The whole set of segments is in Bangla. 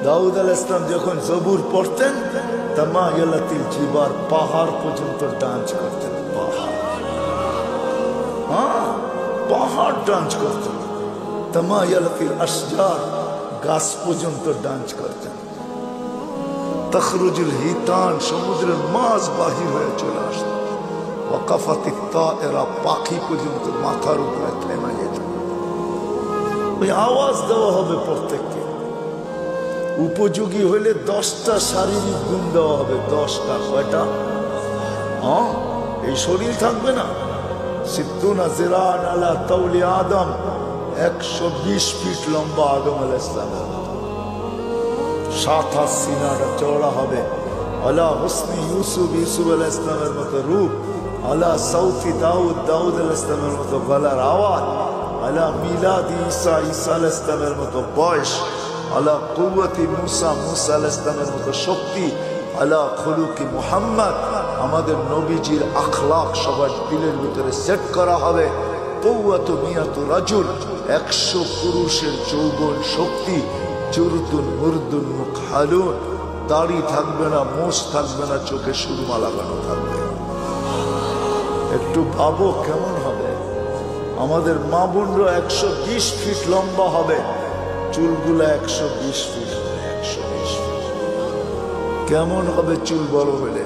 দাউদ আলাইহিস সালাম যখন জবুর পড়তেন তামায়ালাতিল জিবার, পাহাড় পর্যন্ত ডান্স করতেন। পাহাড় ডান্স করতেন। তামায়ালাতিল আশজার, গাছ পর্যন্ত ডান্স করতেন। তখরুজুল হিতান, সমুদ্রের মাছ বাহির হয়ে চলে আসত। ওয়াকাফাতিত তায়রা, পাখি পর্যন্ত মাথার উপরে থেমে যেত। ওই আওয়াজ দেওয়া হবে প্রত্যেককে। উপযোগী হইলে 10টা শারীরিক গুণ দেওয়া হবে। 10টা। কয়টা? এই শরীর থাকবে না। সিদ্দুনা জিরান আলা তাওলি আদম, 120 ফিট লম্বা আদম আলাইহিস সালাম। 7 হাত সিনাটা চওড়া হবে। আলা হুসনি ইউসুফ, ইউসুফ আলাইহিস সালামের মতো রূপ। আলা সাউতি দাউদ, দাউদ আলাইহিস সালামের মতো গলার আওয়াজ। আলা মিলাদি ঈসা, ঈসা আলাইহিস সালামের মতো বয়স। আলা কুওয়াতি মুসা, মুসা আলাইহিস সালামের মতো শক্তি। আলা খুলুকি মুহাম্মদ, আমাদের নবীজির আখলাক সবার দিলের ভিতরে সেট করা হবে। কুওয়াতু মিয়াতু রাজুল, 100 পুরুষের যৌবন শক্তি। জুরদুন মুরদুন মুকহালুন, দাড়ি থাকবে না, মোষ থাকবে না, চোখে সুরমা লাগানো থাকবে। একটু ভাবো কেমন হবে। আমাদের মা বোনরা 120 ফিট লম্বা হবে, চুলগুলা 120 ফিট হবে। 120 ফিট কেমন হবে চুল বড় হলে?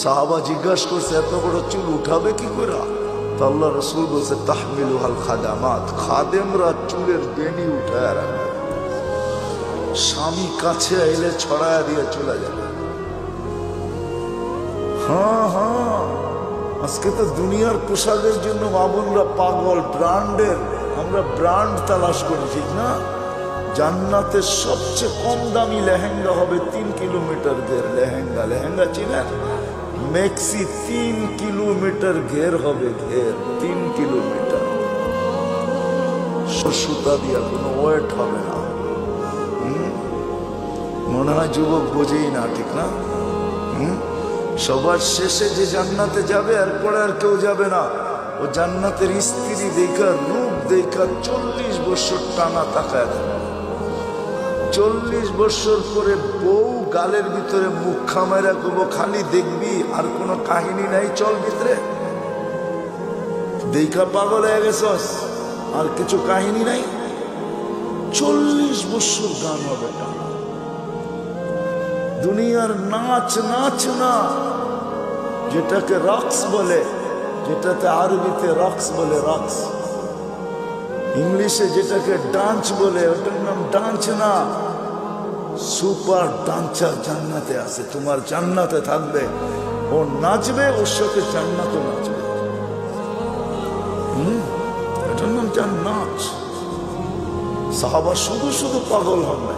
সাহাবা জিজ্ঞাসা করছে, এত বড় চুল উঠাবে কি করে? তো আল্লাহ রাসূল বলছে, তাহমিলুহাল খাদামাত, খাদেমরা চুলের বেনি উঠায় রাখবে। স্বামী কাছে এলে ছড়ায়া দিয়ে চলে যাবে। আজকে তো দুনিয়ার পোশাকের জন্য মা বোনরা পাগল, ব্র্যান্ডের। আমরা ব্র্যান্ড তালাশ করি, ঠিক না? জান্নাতের সবচেয়ে কম দামি লেহেঙ্গা হবে 3 কিলোমিটার ঘের লেহেঙ্গা। লেহেঙ্গা চিনেন? মেক্সি 3 কিলোমিটার ঘের হবে, ঘের 3 কিলোমিটার। সুতা দিয়া কোনো ওয়েট হবে না। মনে হয় যুবক বোঝেই না, ঠিক না? সবার শেষে যে জান্নাতে যাবে, এরপরে আর কেউ যাবে না। ও জান্নাতের স্ত্রী দেখা, রূপ দেখা 40 বছর টানা তাকায় দেবে। 40 বছর পরে বউ গালের ভিতরে মুখ খামাইরা কব, খালি দেখবি, আর কোনো কাহিনী নাই, চল ভিতরে। দেখা পাগল হয়ে গেছস, আর কিছু কাহিনী নাই। 40 বছর গান হবে টানা। দুনিয়ার নাচ নাচ না, যেটাকে রক্স বলে, যেটাতে আরবিতে রক্স বলে, রক্স। ইংলিশে যেটাকে ডান্স বলে, ওটার নাম ডান্স না। সুপার ডান্সার জান্নাতে আছে। তোমার জান্নাতে থাকবে, ও নাচবে, ওর সাথে জান্নাতও নাচবে। এটার নাম জান্নাত। সাহাবা শুধু শুধু পাগল হবে।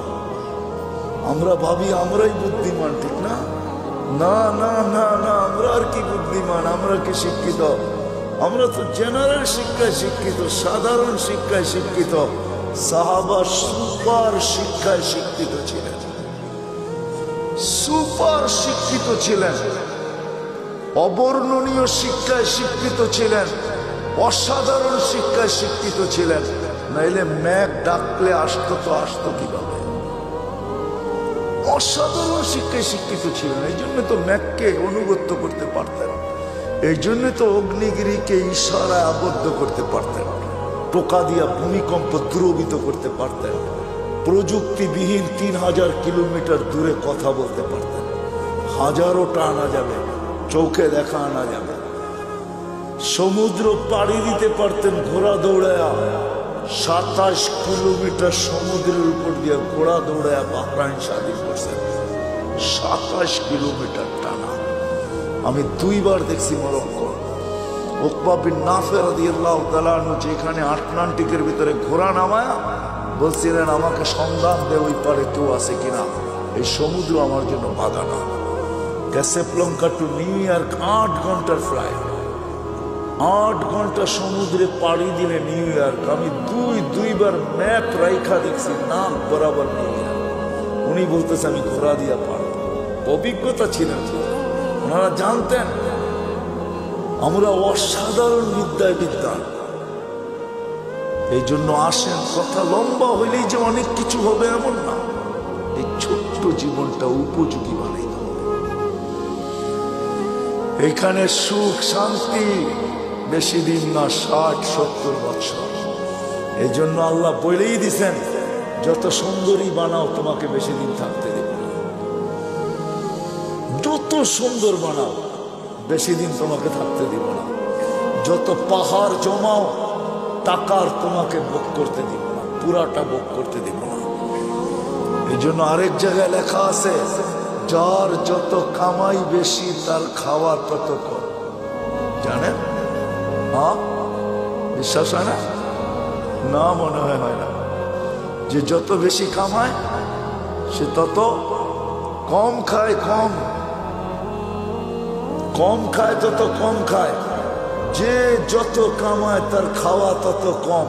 আমরা ভাবি আমরাই বুদ্ধিমান, ঠিক না? না না না না, আমরা আর কি বুদ্ধিমান, আমরা কি শিক্ষিত? আমরা তো জেনারেল শিক্ষায় শিক্ষিত, সাধারণ শিক্ষায় শিক্ষিত। সাহাবা সুপার শিক্ষায় শিক্ষিত ছিলেন, সুপার শিক্ষিত ছিলেন, অবর্ণনীয় শিক্ষায় শিক্ষিত ছিলেন, অসাধারণ শিক্ষায় শিক্ষিত ছিলেন। নাইলে ম্যাক ডাকলে আসতো তো আসতো কিভাবে? অসাধারণ শিক্ষায় শিক্ষিত ছিলেন, এই জন্য তো ম্যাককে অনুগত্য করতে পারতেন। এই জন্য তো অগ্নিগিরিকে ইশারায় আবদ্ধ করতে পারতেন, টোকা দিয়া ভূমিকম্প দ্রবিত করতে পারতেন, প্রযুক্তিবিহীন 3000 কিলোমিটার দূরে কথা বলতে পারতেন, হাজারোটা আনা যাবে, চোখে দেখা আনা যাবে, সমুদ্র পাড়ি দিতে পারতেন ঘোড়া দৌড়ায়া। 27 কিলোমিটার সমুদ্রের উপর দিয়ে ঘোড়া দৌড়ায়া বাহরাইন স্বাধীন করছেন। 27 কিলোমিটার টানা। আমি 2 বার দেখছি মরক্কো। উকবা বিন নাফে রাদিয়াল্লাহু তাআলা আনহু যেখানে আটলান্টিকের ভিতরে ঘোড়া নামায়া বলছিলেন, আমাকে সন্ধান দে ওই পারে কেউ আছে কিনা, এই সমুদ্র আমার জন্য বাধা না। ক্যাসাব্লাঙ্কা টু নিউ ইয়র্ক 8 ঘন্টার ফ্লাইট, 8 ঘন্টা সমুদ্রে পাড়ি দিলে নিউ ইয়র্ক। আমি দুইবার ম্যাপ রাইখা দেখছি, নাম বরাবর নিউ ইয়র্ক। উনি বলতেছে আমি ঘোড়া দিয়া পারব। অভিজ্ঞতা ছিলেন, ওনারা জানতেন আমরা অসাধারণ বিদ্যায় বিদ্যান। এই জন্য আসেন, কথা লম্বা হইলেই যে অনেক কিছু হবে এমন না। এই ছোট্ট জীবনটা উপযোগী বানাইতে হবে। এখানে সুখ শান্তি বেশি দিন না, 60-70 বছর। এই জন্য আল্লাহ বলেই দিছেন, যত সুন্দরী বানাও তোমাকে বেশি দিন থাকতে দেব না। যত সুন্দর বানাও বেশি দিন তোমাকে থাকতে দিব না। যত পাহাড় জমাও টাকার তোমাকে ভোগ করতে দিব না, পুরাটা ভোগ করতে দিব না। এই জন্য আরেক জায়গায় লেখা আছে, যার যত কামাই বেশি তার খাওয়া তত কম। জানেন? হ্যাঁ, বিশ্বাস হয় না? না, মনে হয় না। যে যত বেশি কামায় সে তত কম খায়, কম খায় তত কম খায়। যে যত কামায় তার খাওয়া তত কম।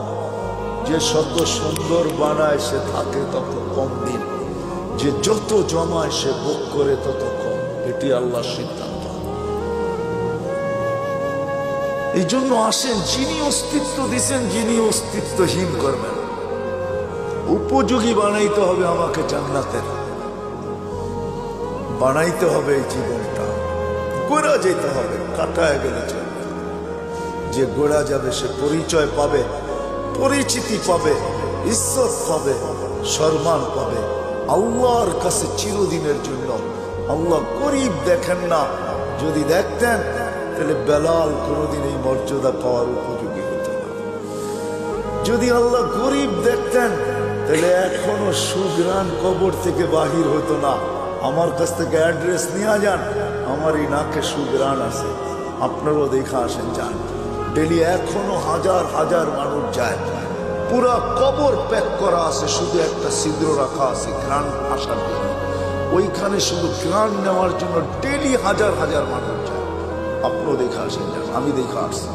যে শত সুন্দর বানায় সে থাকে তত কম দিন। যে যত জমায় সে ভোগ করে তত কম। এটি আল্লাহর সিদ্ধান্ত। এই জন্য আসেন, যিনি অস্তিত্ব দিচ্ছেন, যিনি অস্তিত্বহীন করবেন, উপযোগী বানাইতে হবে আমাকে জান্নাতের। বানাইতে হবে এই জীবনটা, গোড়া যেতে হবে, কাটায় গেলে চলবে। যে গোড়া যাবে সে পরিচয় পাবে, পরিচিতি পাবে, ইজ্জত পাবে, সম্মান পাবে আল্লাহর কাছে চিরদিনের জন্য। আল্লাহ গরিব দেখেন না, যদি দেখতেন তাহলে বেলাল কোনোদিন এই মর্যাদা পাওয়ার উপযোগী হতো না। যদি আল্লাহ গরিব দেখতেন তাহলে এখনো সুগ্রাণ কবর থেকে বাহির হতো না। আমার কাছ থেকে অ্যাড্রেস নিয়ে যান, আমার এই নাকে সুগ্রাণ আছে, আপনারাও দেখা আসেন, যান। ডেলি এখনো হাজার হাজার মানুষ যায়, পুরা কবর প্যাক করা আছে, শুধু একটা ছিদ্র রাখা আছে ঘ্রাণ আসার জন্য। ওইখানে শুধু ঘ্রাণ নেওয়ার জন্য ডেলি হাজার হাজার মানুষ যায়। আপনারাও দেখা আসেন, যান। আমি দেখা আসছি।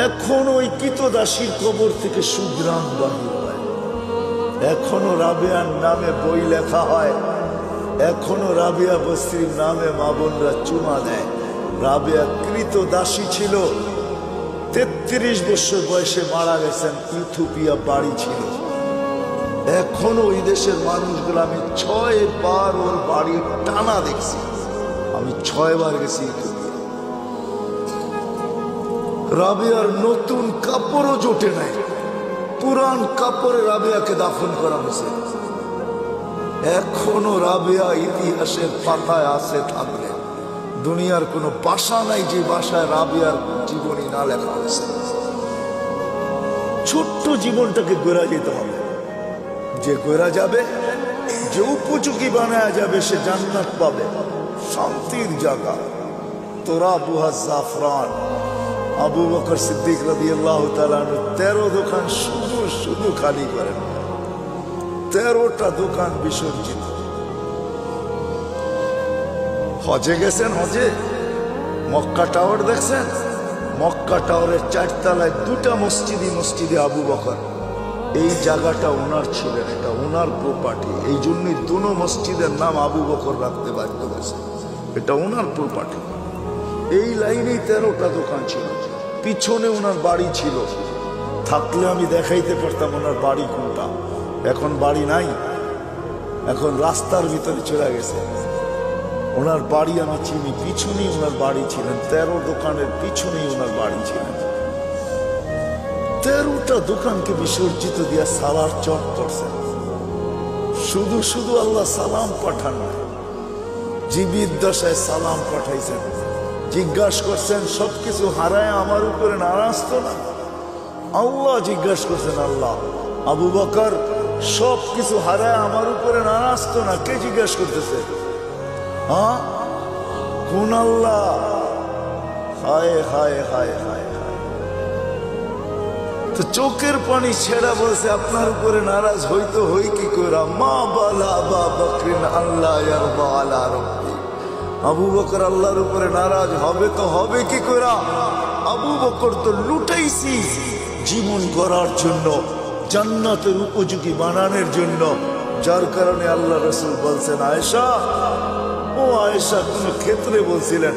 এখন ওই কৃতদাসীর কবর থেকে সুগ্রাণ বাহির হয়। এখনো রাবেয়ার নামে বই লেখা হয়, এখনো রাবিয়া বস্তির নামে মা বোনরা চুমা দেয়। রাবেয়া কৃতদাসী ছিল, 33 বছর বয়সে মারা গেছেন, ইথিওপিয়া বাড়ি ছিল। এখনো ওই দেশের মানুষগুলো, আমি 6 বার ওর বাড়ির টানা দেখছি। আমি 6 বার গেছি ইথিওপিয়া। রাবেয়ার নতুন কাপড়ও জোটে নাই, পুরান কাপড়ে রাবেয়াকে দাফন করা হয়েছে। এখনো রাবেয়া ইতিহাসের পাতায় আছে থাকলে দুনিয়ার কোনো ভাষা নাই যে ভাষায় রাবেয়ার জীবনী না লেখা হয়েছে। ছোট্ট জীবনটাকে গড়া যেতে হবে। যে গড়া যাবে, যে উপযোগী বানায় যাবে, সে জান্নাত পাবে, শান্তির জায়গা। তোরা বুহা জাফরান আবু বকর সিদ্দিক রাদিয়াল্লাহু তাআলা আনহু 13 দোকান শুধু খালি করেন, 13টা দোকান বিসর্জিত। হজে গেছেন, হজে মক্কা টাওয়ার দেখছেন? মক্কা টাওয়ারের 4 তলায় 2টা মসজিদে আবু বকর। এই জায়গাটা ওনার ছিলেন, এটা ওনার প্রপার্টি। এই জন্যই দুনো মসজিদের নাম আবু বকর রাখতে বাধ্য হয়েছে, এটা ওনার প্রপার্টি। এই লাইনেই 13টা দোকান ছিল। পিছনে ওনার বাড়ি ছিল, থাকলে আমি দেখাইতে পারতাম ওনার বাড়ি কোনটা। এখন বাড়ি নাই, এখন রাস্তার ভিতরে চলে গেছে। ওনার বাড়ি আমি চিনি, পিছনেই ওনার বাড়ি ছিলেন, 13 দোকানের পিছনেই ওনার বাড়ি ছিলেন। 13টা দোকানকে বিসর্জিত দিয়া সালার চট করছেন। শুধু আল্লাহ সালাম পাঠান না, জীবিত দশায় সালাম পাঠাইছেন। জিজ্ঞাসা করছেন, সবকিছু হারায় আমার উপরে নারাজ তো না? আল্লাহ জিজ্ঞাসা করছেন, আল্লাহ আবু বকর সবকিছু হারায় আমার উপরে নারাজ তো না? কে জিজ্ঞাসা করতেছে? হ্যাঁ, কোন আল্লাহ? হায় হায় হায় হায় হায়। তো চোখের পানি ছেড়া বলছে, আপনার উপরে নারাজ হইতো হই কি কইরা? মা বালা আবা বকরিন আল্লাহ ইয়ারদা আলা রাব্বি। আবু বকর আল্লাহর উপরে নারাজ হবে তো হবে কি কইরা? আবু বকর তো লুটাইছি জীবন গড়ার জন্য, জান্নাতের উপযোগী বানানোর জন্য। যার কারণে আল্লাহ রাসূল বলছেন, আয়েশা, ও আয়েশা, কোন ক্ষেত্রে বলছিলেন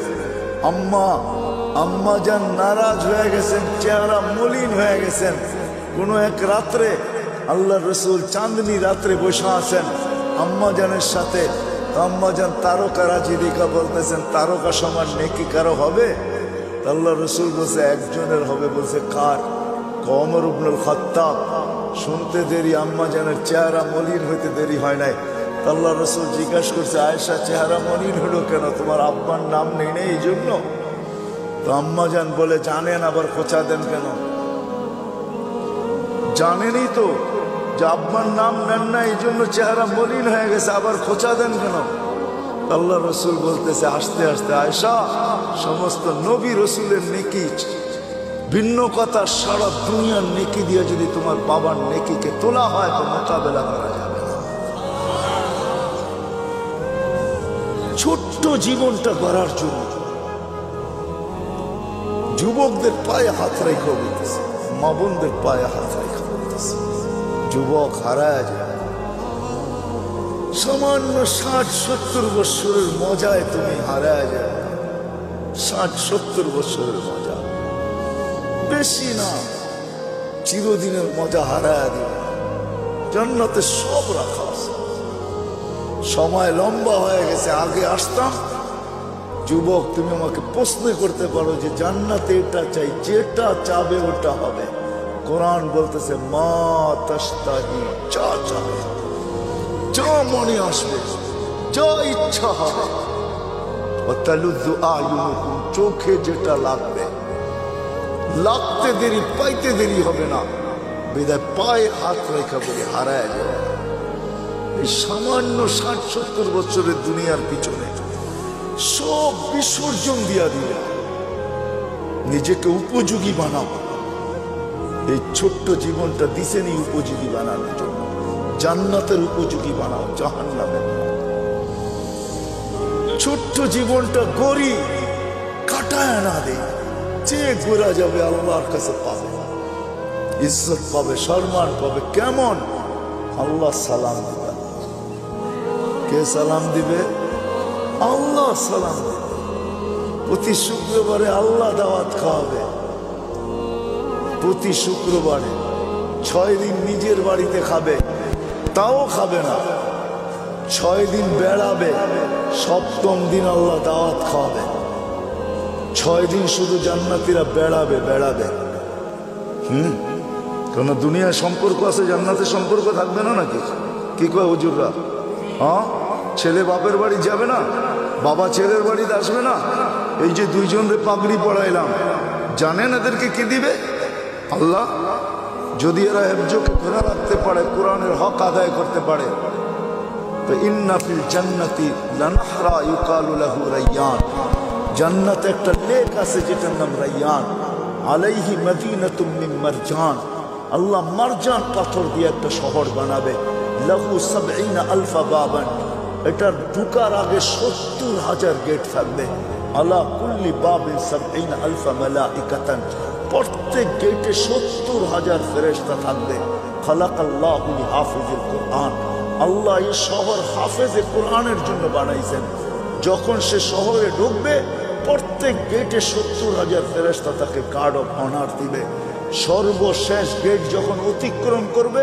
আম্মা যান নারাজ হয়ে গেছেন, চেহারা মলিন হয়ে গেছেন। কোন এক রাত্রে আল্লাহ রসুল চাঁদনি রাত্রে বসে আছেন আম্মাজানের সাথে। আম্মাজান তারকা রাজি দেখা বলতেছেন, তারকা সমান নেকি কারো হবে? আল্লাহ রসুল বলছে একজনের হবে। বলছে কার? ওমর ইবনুল খাত্তাব। শুনতে দেরি, আম্মাজানের চেহারা মলিন হইতে দেরি হয় নাই। আল্লাহ রসুল জিজ্ঞাসা করছে, আয়েশা চেহারা মলিন হলো কেন? তোমার আব্বার নাম নেই না এই জন্য? তো আম্মাজান বলে জানেন, আবার খোঁচা দেন কেন? জানেনই তো যে আব্বার নাম নেন না, এই জন্য চেহারা মলিন হয়ে গেছে, আবার খোঁচা দেন কেন? আল্লাহ রসুল বলতেছে আস্তে আস্তে, আয়েশা সমস্ত নবী রসুলের নেকি ভিন্ন কথা, সারা দুনিয়ার নেকি দিয়ে যদি তোমার বাবার নেকিকে তোলা হয় তো মোকাবেলা করা যাবে না। ছোট্ট জীবনটা গড়ার জন্য যুবকদের পায়ে হাত রেখে বলতেছে, মা বোনদের পায়ে হাত রেখে বলতেছে, যুবক হারায় যায়। সামান্য 60-70 বছরের মজায় তুমি হারায় যায়। 60-70 বছরের মজা বেশি না, চিরদিনের মজা হারায় দিবে। জান্নাতে সব রাখা আছে। সময় লম্বা হয়ে গেছে, আগে আসতাম। যুবক তুমি আমাকে প্রশ্ন করতে পারো যে জান্নাতে এটা চাই, যেটা চাবে ওটা হবে। কোরআন বলতেছে মা তাশতাহি, যা চাবে, যা মনে আসবে, যা ইচ্ছা হবে। ওয়াতালুযু আয়ুনুকুম, চোখে যেটা লাগবে, লাগতে দেরি পাইতে দেরি হবে না। বিদায় পায়ে হাত রেখা বলে হারায় যাবে। এই সামান্য 60-70 বছরের দুনিয়ার পিছনে সব বিসর্জন দিয়া দিবে। নিজেকে উপযোগী বানাও। এই ছোট্ট জীবনটা দিছেনি উপযোগী বানানোর জন্য। জান্নাতের উপযোগী বানাও, জাহান্নামের না। ছোট্ট জীবনটা গড়ি, কাটায় না দে, যে ঘোরা যাবে আল্লাহর কাছে পাবে, ইজ্জত পাবে, সম্মান পাবে। কেমন? আল্লাহ সালাম দিবে। কে সালাম দিবে? আল্লাহ সালাম দিবে। প্রতি শুক্রবারে আল্লাহ দাওয়াত খাওয়াবে। প্রতি শুক্রবারে 6 দিন নিজের বাড়িতে খাবে, তাও খাবে না। 6 দিন বেড়াবে, 7ম দিন আল্লাহ দাওয়াত খাওয়াবে। 6 দিন শুধু জান্নাতীরা বেড়াবে বেড়াবে। কোন দুনিয়ার সম্পর্ক আছে, জান্নাতের সম্পর্ক থাকবে না নাকি? কি কয় হুজুররা? হ্যাঁ, ছেলে বাপের বাড়ি যাবে না, বাবা ছেলের বাড়িতে আসবে না। এই যে 2 জনরে পাগড়ি পড়াইলাম, জানেন এদেরকে কি দিবে? আল্লাহ। যদি এরা হেফজকে ধরে রাখতে পারে, কোরআনের হক আদায় করতে পারে, তো ইন্না ফিল জান্নাতি লানাহরা ইউকালু লাহু রায়্যান, জান্নাতে একটা লেক আছে যেটার নাম রায়্যান। আলাইহি মদিনাতুম মিন মারজান, আল্লাহ মারজান পাথর দিয়ে একটা শহর বানাবে। লাহু ৭০,০০০ বাবান, এটার ঢুকার আগে ৭০,০০০ গেট থাকবে। আলা কুল্লি বাবিন ৭০,০০০ মালাইকাতান, প্রত্যেক গেটে ৭০,০০০ ফেরেশতা থাকবে। খালাকাল্লাহু লিহাফিজিল কুরআন, আল্লাহ এই শহর হাফেজে কোরআনের জন্য বানাইছেন। যখন সে শহরে ঢুকবে, প্রত্যেক গেটে ৭০,০০০ ফেরেশতা তাকে গার্ড অফ অনার দিবে। সর্বশেষ গেট যখন অতিক্রম করবে,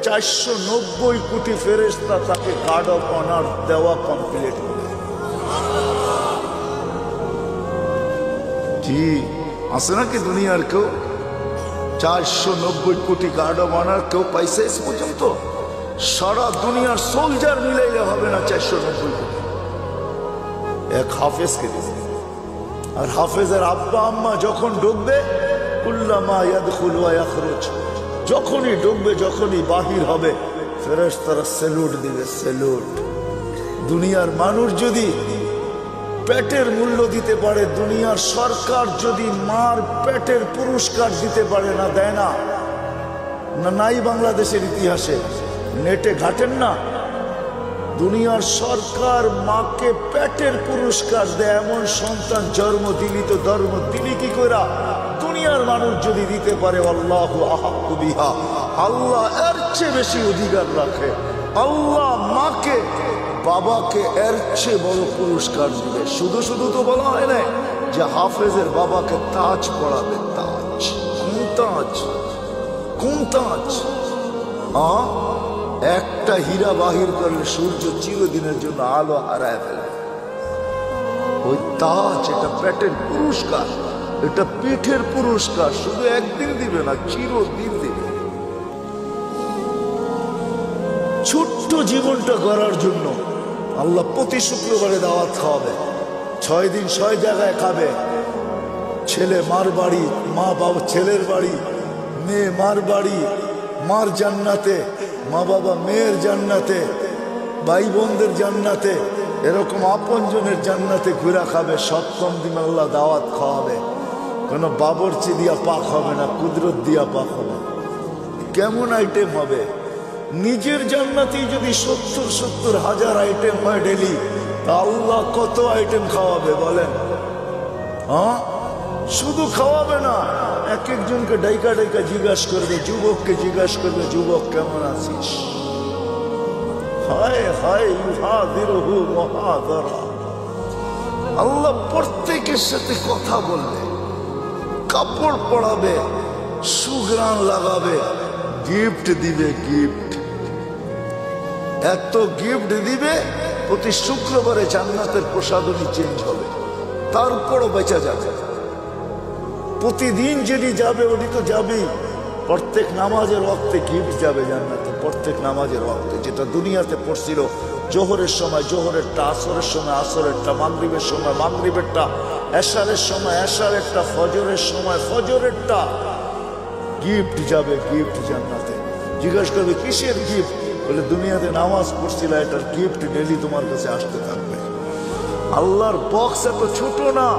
490 কোটি ফেরেশতা তাকে গার্ড অফ অনার দেওয়া কমপ্লিট হবে। জি আছে নাকি দুনিয়ার কেউ? 490 কোটি গার্ড অফ অনার কেউ পাইছে এস পর্যন্ত? সারা দুনিয়ার সোলজার মিলাইলে হবে না 490 কোটি। এক হাফেজকে দিবে। আর হাফেজের আব্বা আম্মা যখন ঢুকবে, কুল্লামা ইয়াদখুলু ওয়া ইয়াখরুজ, যখনই ঢুকবে, যখনই বাহির হবে, ফেরেশতারা স্যালুট দিবে, স্যালুট। দুনিয়ার মানুষ যদি পেটের মূল্য দিতে পারে, দুনিয়ার সরকার যদি মার পেটের পুরস্কার দিতে পারে, না দেয় না? না নাই বাংলাদেশের ইতিহাসে? নেটে ঘাটেন না? দুনিয়ার সরকার মাকে পেটের পুরস্কার দেয়। এমন সন্তান জন্ম দিলি তো ধর্ম দিলি কি কইরা? দুনিয়ার মানুষ যদি দিতে পারে, আল্লাহু আহাক্কু বিহা, আল্লাহ এর চেয়ে বেশি অধিকার রাখে। আল্লাহ মাকে, বাবাকে এর চেয়ে বড় পুরস্কার দিবে। শুধু শুধু তো বলা হয় না যে হাফেজের বাবাকে তাজ পড়াবে। তাজ? কোন তাজ? কোন তাজ? একটা হীরা বাহির করলে সূর্য চিরদিনের জন্য আলো হারায় ফেলে। ওই তাজ, এটা পেটের পুরস্কার, এটা পিঠের পুরস্কার, শুধু একদিন দিবে না, চিরদিন দিবে। ছোট্ট জীবনটা গড়ার জন্য আল্লাহ প্রতি শুক্রবারে দাওয়াত খাওয়াবে, 6 দিন 6 জায়গায় খাবে। ছেলে মার বাড়ি, মা বাবা ছেলের বাড়ি, মেয়ে মার বাড়ি, মার জান্নাতে, মা বাবা মেয়ের জান্নাতে, ভাই বোনদের জান্নাতে, এরকম আপনজনের জান্নাতে ঘুরা খাবে। 7ম দিন আল্লাহ দাওয়াত খাওয়াবে। কোনো বাবরচি দিয়া পাক হবে না, কুদরত দিয়া পাক হবে। কেমন আইটেম হবে? নিজের জান্নাতেই যদি 70 হাজার আইটেম হয় ডেলি, তা আল্লাহ কত আইটেম খাওয়াবে বলেন? শুধু খাওয়াবে না, এক একজনকে ডাইকা ডাইকা জিজ্ঞাসা করবে, যুবককে জিজ্ঞাসা করবে, যুবক কেমন আছিস? হায় হায় ইউহাদিরহু মুহাদারা। আল্লাহ প্রত্যেকের সাথে কথা বলবে, কাপড় পরাবে, সুঘ্রাণ লাগাবে, গিফট দিবে, গিফট, এত গিফট দিবে। প্রতি শুক্রবারে জান্নাতের প্রসাদনী চেঞ্জ হবে, তারপরও বেঁচে যাবে। প্রতিদিন যেটি যাবে ওটি তো যাবেই। প্রত্যেক নামাজের ওয়াক্তে গিফট যাবে জান্নাতে, প্রত্যেক নামাজের ওয়াক্তে। যেটা দুনিয়াতে পড়ছিল জোহরের সময় জোহরেরটা, আসরের সময় আসরেরটা, মাগরিবের সময় মাগরিবেরটা, এশারের সময় এশারেরটা, ফজরের সময় ফজরেরটা, গিফট যাবে, গিফট জান্নাতে। জিজ্ঞাসা করবে কিসের গিফট? বলে দুনিয়াতে নামাজ পড়ছিল, এটার গিফট ডেলি তোমার কাছে আসতে থাকবে। আল্লাহর বক্স এত ছোট না,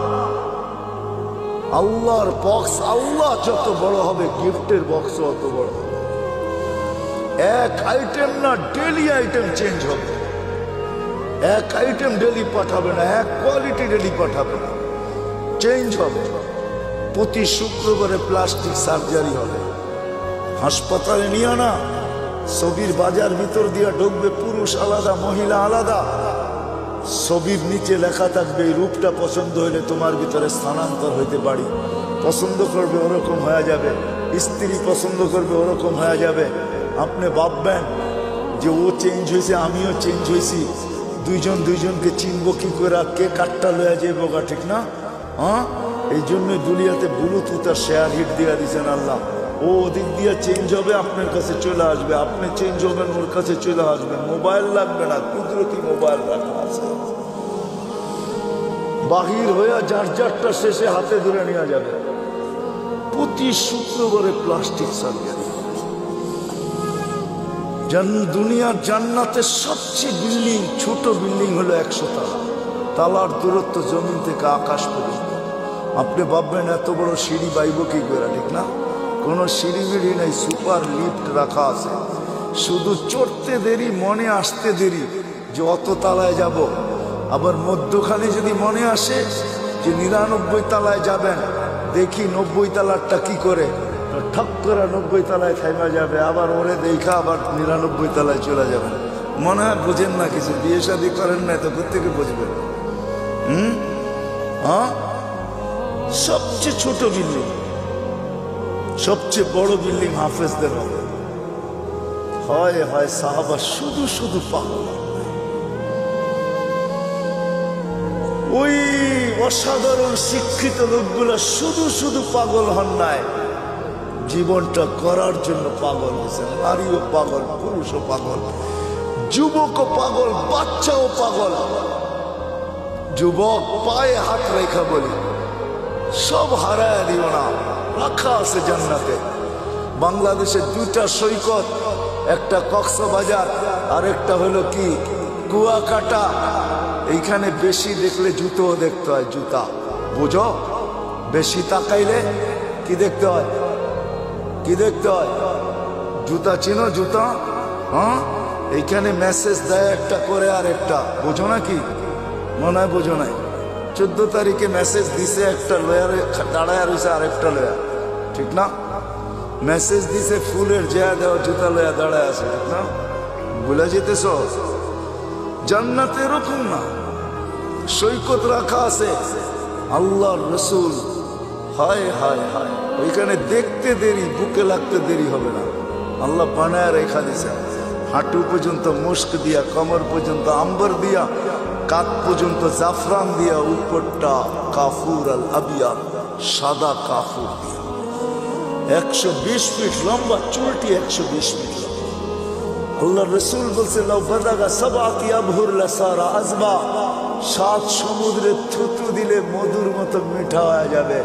আল্লাহর বক্স, আল্লাহ যত বড় হবে গিফটের বক্সও অত বড় হবে। এক আইটেম না, ডেলি আইটেম চেঞ্জ হবে। এক আইটেম ডেলি পাঠাবে না, এক কোয়ালিটি ডেলি পাঠাবে না, চেঞ্জ হবে। প্রতি শুক্রবারে প্লাস্টিক সার্জারি হবে। হাসপাতালে নিয়ে না, ছবির বাজার ভিতর দিয়ে ঢুকবে, পুরুষ আলাদা মহিলা আলাদা। ছবির নিচে লেখা থাকবে, এই রূপটা পছন্দ হইলে তোমার ভিতরে স্থানান্তর হইতে পারি। পছন্দ করবে ওরকম হয়ে যাবে, স্ত্রী পছন্দ করবে ওরকম হয়ে যাবে। আপনি ভাববেন যে ও চেঞ্জ হয়েছে, আমিও চেঞ্জ হয়েছি, দুইজন দুইজনকে চিনবো কি করে, কে কাটটা লয়ে যাইব গা, ঠিক না? এই জন্য দুনিয়াতে ব্লুটুথ আর শেয়ার হিট দিয়ে দিচ্ছেন আল্লাহ। ও ওদিক দিয়ে চেঞ্জ হবে, আপনার কাছে চলে আসবে, আপনি চেঞ্জ হবেন, ওর কাছে চলে আসবেন। মোবাইল লাগবে না, কুদরতি মোবাইল রাখা আছে। বাহির হইয়া যার যারটা শেষে হাতে ধরে নেওয়া যাবে। প্রতি শুক্রবারে প্লাস্টিক সার্জারি। দুনিয়ার জান্নাতের সবচেয়ে বিল্ডিং, ছোট বিল্ডিং হলো 100 তালা। তালার দূরত্ব জমিন থেকে আকাশ পর্যন্ত। আপনি ভাববেন এত বড় সিঁড়ি বাইব কি করে, ঠিক না? কোনো সিঁড়ি বিড়ি নেই, সুপার লিফট রাখা আছে। শুধু চড়তে দেরি, মনে আসতে দেরি যে অত তালায় যাব। আবার মধ্যখানে যদি মনে আসে যে 99 তালায় যাবেন, দেখি 90 তালারটা কি করে, ঠক করে 90 তালায় থাইমা যাবে। আবার ওরে দেখা আবার 99 তালায় চলে যাবেন। মনে হয় বোঝেন না কিছু, বিয়ে শাদী করেন না, তো কোথেকে বুঝবেন? সবচেয়ে ছোট বিল্ডিং, সবচেয়ে বড় বিল্ডিং হাফেজদের হবে। হয় হয় সাহাবা শুধু শুধু পাগল। ওই অসাধারণ শিক্ষিত লোকগুলা শুধু শুধু পাগল হন নাই, জীবনটা করার জন্য পাগল হয়েছে। নারীও পাগল, পুরুষও পাগল, যুবকও পাগল, বাচ্চাও পাগল। যুবক পায়ে হাত রেখা বলি, সব হারায় দিও না, রাখা আছে জান্নাতে। বাংলাদেশের 2টা সৈকত, একটা কক্সবাজার আর একটা হলো কি কুয়াকাটা। এইখানে বেশি দেখলে জুতোও দেখতে হয়, জুতা বুঝো? বেশি তাকাইলে কি দেখতে হয়? কি দেখতে হয়? জুতা চিনো? জুতা। এইখানে মেসেজ দেয় একটা করে আর একটা, বোঝো না কি? মনে হয় বোঝো নাই। 14 তারিখে মেসেজ দিছে, একটা লয়ারে দাঁড়ায় রয়েছে আর একটা লয়া, ঠিক না? মেসেজ দিছে ফুলের জয়া দেওয়া, জুতা লয়া দাঁড়ায় আছে, ঠিক না? ভুলে যেতেছ? জান্নাতে এরকম না, সৈকত রাখা আছে। আল্লাহর রসুল, হায় হায় হায়, ওইখানে দেখতে দেরি, বুকে লাগতে দেরি হবে না। আল্লাহ বানায় রেখা দিয়েছেন। হাঁটু পর্যন্ত মুস্ক দিয়া, কমর পর্যন্ত আম্বর দিয়া, কাত পর্যন্ত জাফরান দিয়া, উপরটা কাফুর আল আবিয়া, সাদা কাফুর দিয়া। 120 ফিট লম্বা, চুলটি 120 ফিট লম্বা। আল্লাহ রসুল বলছে লাউ বাদাগা সাবাতি আবহুর লাসারা আজবা, 7 সমুদ্রে থুতু দিলে মধুর মতো মিঠা হয়ে যাবে।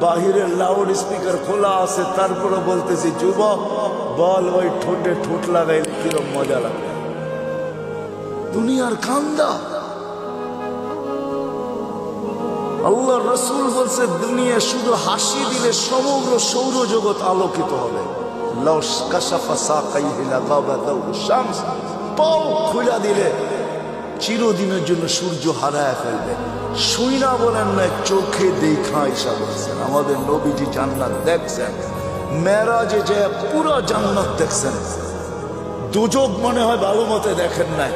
বাহিরের লাউড স্পিকার খোলা আছে, তারপরে বলতেছি যুবক বল ওই ঠোঁটে ঠোঁট লাগাইলে কিরম মজা লাগে। দুনিয়ার কান্দা। আল্লাহ রসুল বলছে দুনিয়া শুধু হাসি দিলে সমগ্র সৌরজগৎ আলোকিত হবে। পাও খুলা দিলে চিরদিনের জন্য সূর্য হারায় ফেলবে। শুই না বলেন না, চোখে দেখা ঈশা বলছেন। আমাদের নবীজি জান্নাত দেখছেন, মেরাজে যে পুরো জান্নাত দেখছেন। দুজক মনে হয় ভালো মতে দেখেন নাই,